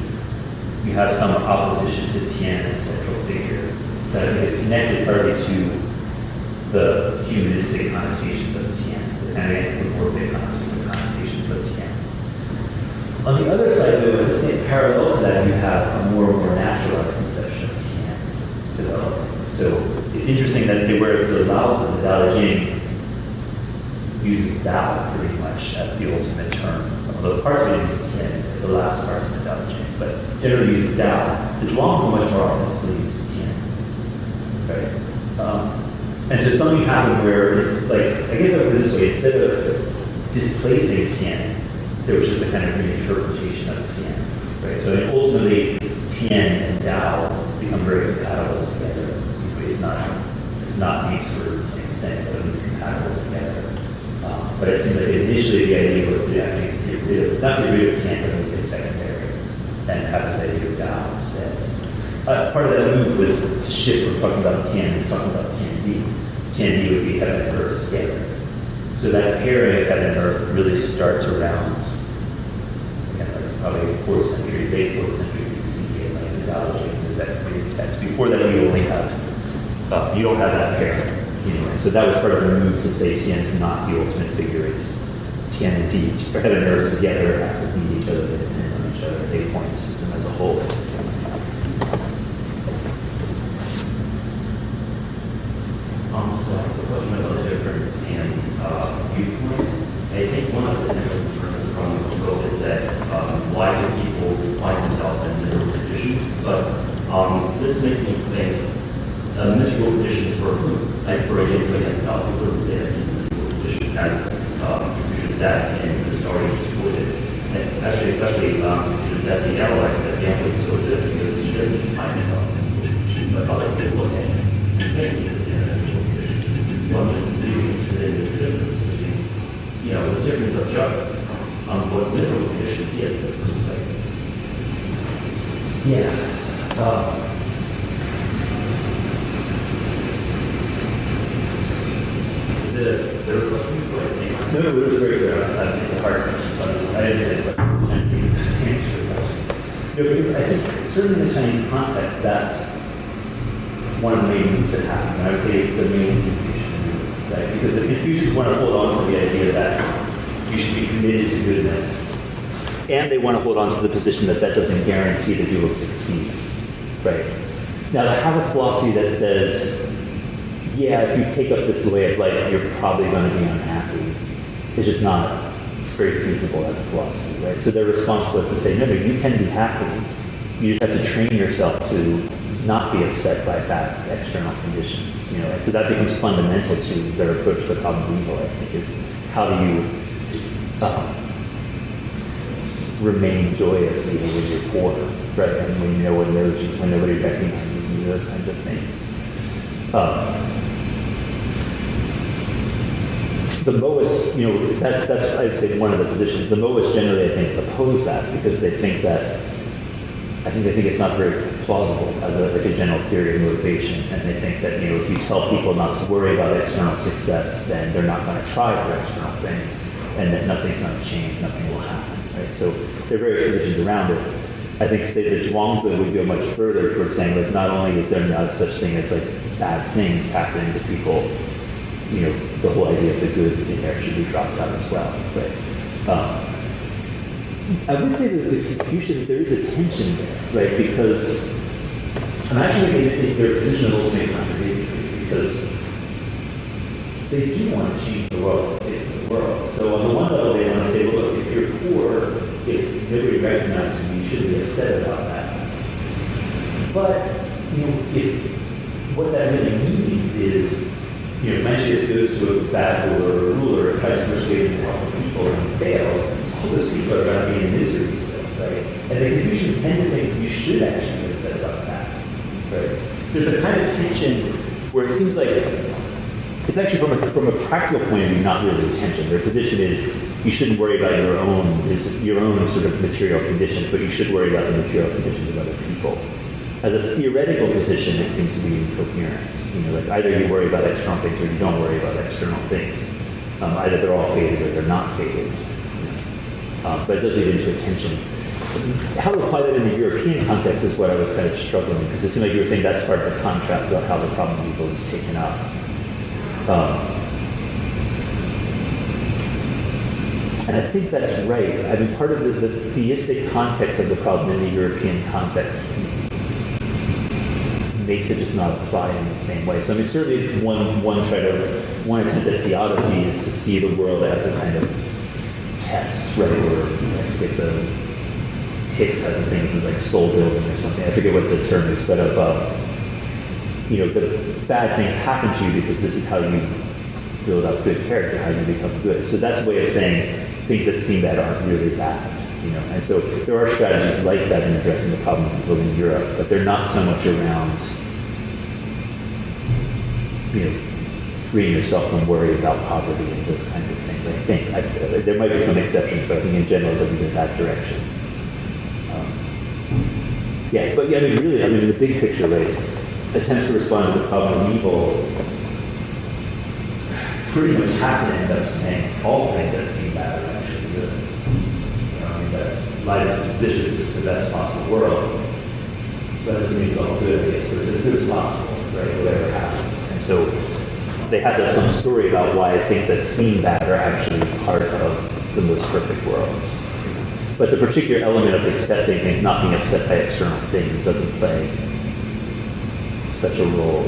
You have some opposition to Tian as a central figure that I think is connected partly to the humanistic connotations of Tian, the anthropomorphic connotations of Tian. On the other side, though, at the same parallel to that, you have a more and more naturalized conception of Tian developing. So it's interesting that, say, whereas the Laos of the Tao Te Ching uses Tao pretty much as the ultimate term, although parts of it use Tian, the last parts of the Tao Te Ching, but generally uses Tao. The Zhuangzi much more often still uses Tian, right? And so something happened where it's like, I guess I would put it this way, instead of displacing Tian, there was just a kind of reinterpretation of Tian, right? So ultimately, Tian and Tao become very compatible together. It's not named for the same thing, but at least compatible together. But it seemed like initially the idea was to actually not get rid of Tian, but make it secondary, and have this idea of Tao instead. Part of that move was to shift from talking about Tian to talking about Tiandi. Tiandi would be heaven and earth together. So that pairing of heaven and earth really starts around probably 4th century, late 4th century BC, and like the Tao Te Ching, those excavated texts. Before that, you only have, you don't have that pairing anyway. So that was part of the move to say Tian is not the ultimate figure, it's Tian and Di. Heaven and earth together have to need each other, depend on each other. They form the system as a whole. So I have a question about the difference in viewpoint. I think one of the central concerns from the book is that why do people find themselves in different traditions? But this makes me think mystical traditions for who? Like for example, against South, we wouldn't say that he's a mystical tradition as Confucius says in the story he's quoted. And especially Confucius said he analyzed that Yang was so good because he didn't find himself in a mystical tradition, but other people look at him and think he's in a mystical tradition. So I'm just really interested in this difference between, this difference of judgment on what mystical tradition he is in the first place. Yeah. Is it a third question? No, it was very good. It's a hard question, so I didn't say what answer the question. No, because I think certainly in the Chinese context, that's one of the main moves that happened. And I would say it's the main Confucian move, right? Because the Confucians want to hold on to the idea that you should be committed to goodness, and they want to hold on to the position that that doesn't guarantee that you will succeed, right? Now, to have a philosophy that says, yeah, if you take up this way of life, you're probably going to be unhappy, is just not very feasible as a philosophy, right? So their response was to say, no, you can be happy. You just have to train yourself to not be upset by bad external conditions, you know. And so that becomes fundamental to their approach to the problem of evil, I think, is how do you remain joyous even when you're poor, right? And when no one knows you, when nobody recognizes you, those kinds of things. The Moists, you know, that's I'd say one of the positions. The Moists generally, I think, oppose that because they think that, I think they think it's not very plausible as like a general theory of motivation, and they think that, you know, if you tell people not to worry about external success, then they're not going to try for external things, and that nothing's going to change, nothing will happen, right? So there are various positions around it. I think say that Zhuangzi would go much further towards saying that not only is there not such thing as like bad things happening to people, you know, the whole idea of the good in there should be dropped out as well, right? I would say that the Confucians, there is a tension there, right? Because I'm actually in their position of ultimate contradiction, because they do want to change the world, face the world. So on the one level, they want to say, well, look, if you're poor, if nobody recognizes you, you shouldn't be upset about that. But, you know, if what that really means is, you know, Mencius goes to a bad ruler and tries to persuade him to help people and fails, all those people are going to be in misery still, right? And the Confucians tend to think you should actually be upset about that, right? So there's a kind of tension where it seems like it's actually from a practical point of view not really a tension. Their position is you shouldn't worry about your own sort of material conditions, but you should worry about the material conditions of other people. As a theoretical position, it seems to be incoherent. You know, like either you worry about external things or you don't worry about external things. Either they're all fated or they're not fated. But it does lead into a tension. How to apply that in the European context is what I was kind of struggling, because it seemed like you were saying that's part of the contrast about how the problem of evil is taken up. And I think that's right. I mean, part of the theistic context of the problem in the European context makes it just not apply in the same way. So I mean, certainly one attempt at theodicy is to see the world as a kind of test, right? Or I forget the Hicks has a thing like soul building or something. I forget what the term is, but you know, the bad things happen to you because this is how you build up good character, how you become good. So that's a way of saying things that seem bad aren't really bad. You know, and so there are strategies like that in addressing the problem of people in Europe, but they're not so much around, you know, freeing yourself from worry about poverty and those kinds of things. I think there might be some exceptions, but I think in general it doesn't go that direction. But I mean, really, in the big picture, right, attempts to respond to the problem of evil pretty much have to end up saying all things that seem bad are actually good. That's Leibniz's vision is the best possible world. That doesn't mean it's all good, I guess, but it's as good as possible, right, whatever happens. And so they have to have some story about why things that seem bad are actually part of the most perfect world. But the particular element of accepting things, not being upset by external things, doesn't play such a role.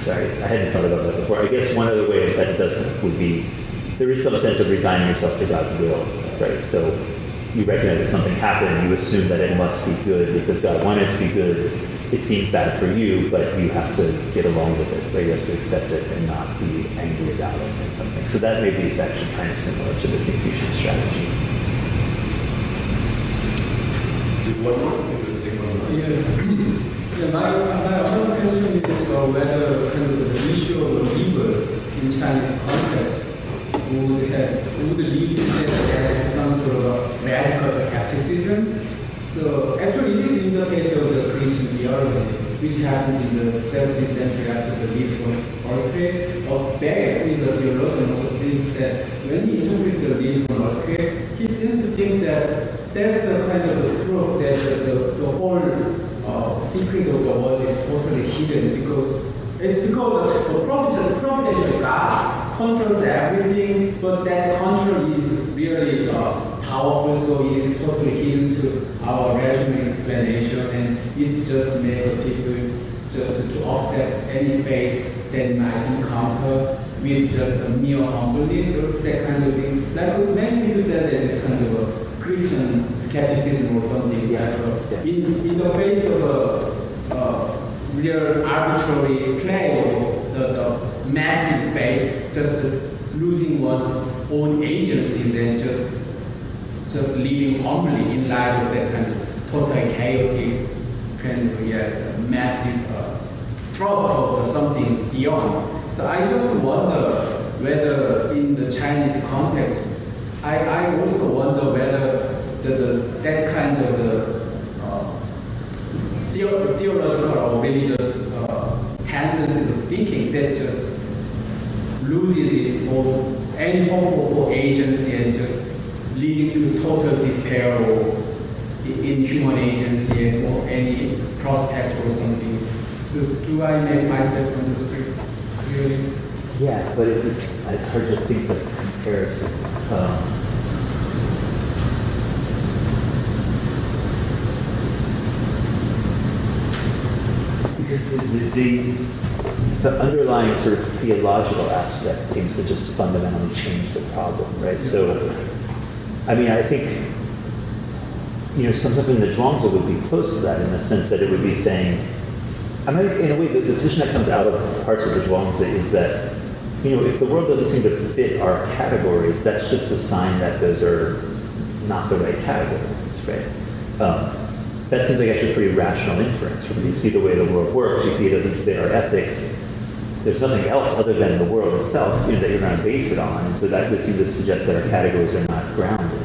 Sorry, I hadn't thought about that before. I guess one other way that it doesn't would be, there is some sense of resigning yourself to God's will, right? So you recognize that something happened, you assume that it must be good because God wanted it to be good. It seems bad for you, but you have to get along with it, right? You have to accept it and not be angry about it or something. So that may be actually kind of similar to the Confucian strategy. One more? My other question is whether kind of the issue of evil in Chinese context would lead to some sort of radical skepticism. So actually, it is in the case of the Christian theology. which happened in the 17th century after the Lisbon earthquake. Beck is a theologian who thinks that when he interprets the Lisbon earthquake, he seems to think that that's the kind of the proof that the whole secret of the world is totally hidden, because it's because the providential God controls everything, but that control is really powerful, so it is totally hidden to our rational explanation, and it's just made of people just to accept any fate that might encounter with just a mere humbleness or that kind of thing. Like many people say that it's kind of a Christian skepticism or something. In the face of a real arbitrary play of the massive fate, just losing one's own agencies and just living humbly in light of that kind of total chaotic kind of massive trust of something beyond. So I just wonder whether in the Chinese context, I also wonder whether that kind of theological or religious tendencies of thinking that just loses its own any hope for agency and just leading to total despair or in human agency or any prospect or something. So do I make myself understood really? Yeah, but it's hard to think of comparison. Because the underlying sort of theological aspect seems to just fundamentally change the problem, right? So, I mean, I think, something in the Zhuangzi would be close to that in the sense that it would be saying, I mean, in a way, the position that comes out of parts of the Zhuangzi is that, if the world doesn't seem to fit our categories, that's just a sign that those are not the right categories, right? That seems like actually a pretty rational inference. When you see the way the world works, you see it doesn't fit our ethics. There's nothing else other than the world itself, that you're going to base it on. And so that would seem to suggest that our categories are not grounded.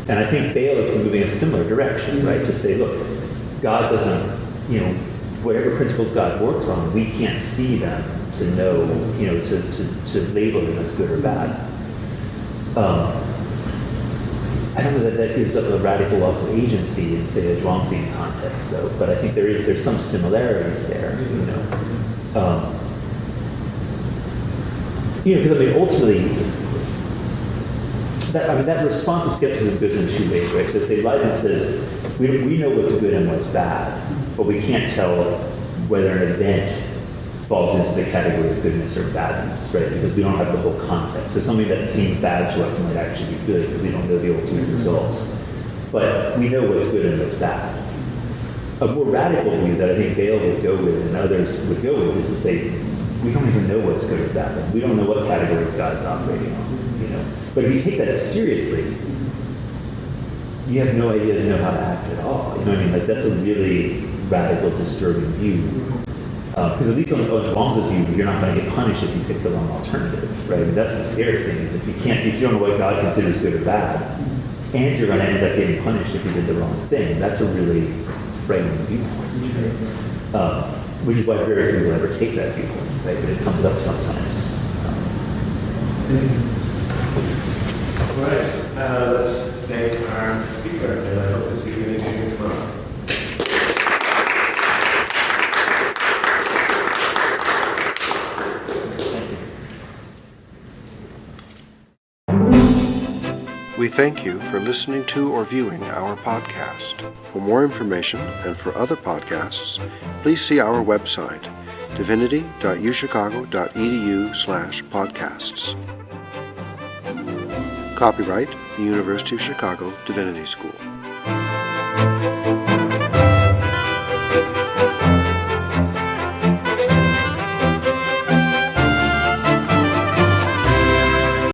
And I think Bale is moving in a similar direction, right? To say, look, God doesn't, whatever principles God works on, we can't see them to know, to label them as good or bad. I don't know that gives up a radical loss of agency in, say, a Zhuangzi context, though. But I think there's some similarities there, because ultimately, that response to skepticism goes in two ways, right? So say Leibniz says, we know what's good and what's bad, but we can't tell whether an event falls into the category of goodness or badness, right? Because we don't have the whole context. So something that seems bad to us might actually be good because we don't know the ultimate results. But we know what's good and what's bad. A more radical view that I think Bale would go with and others would go with is to say, we don't even know what's good or bad. We don't know what categories God's operating on, But if you take that seriously, you have no idea to know how to act at all. That's a really radical, disturbing view. Because at least on Zhuangzi's view, you're not going to get punished if you pick the wrong alternative, right? That's the scary thing, is if you don't know what God considers good or bad, and you're going to end up getting punished if you did the wrong thing, that's a really frightening viewpoint, right? Which is why very few people ever take that viewpoint, right? But it comes up sometimes. All right, let's thank our speaker, and I hope to see you again tomorrow. We thank you for listening to or viewing our podcast. For more information and for other podcasts, please see our website, divinity.uchicago.edu/podcasts. Copyright, the University of Chicago Divinity School.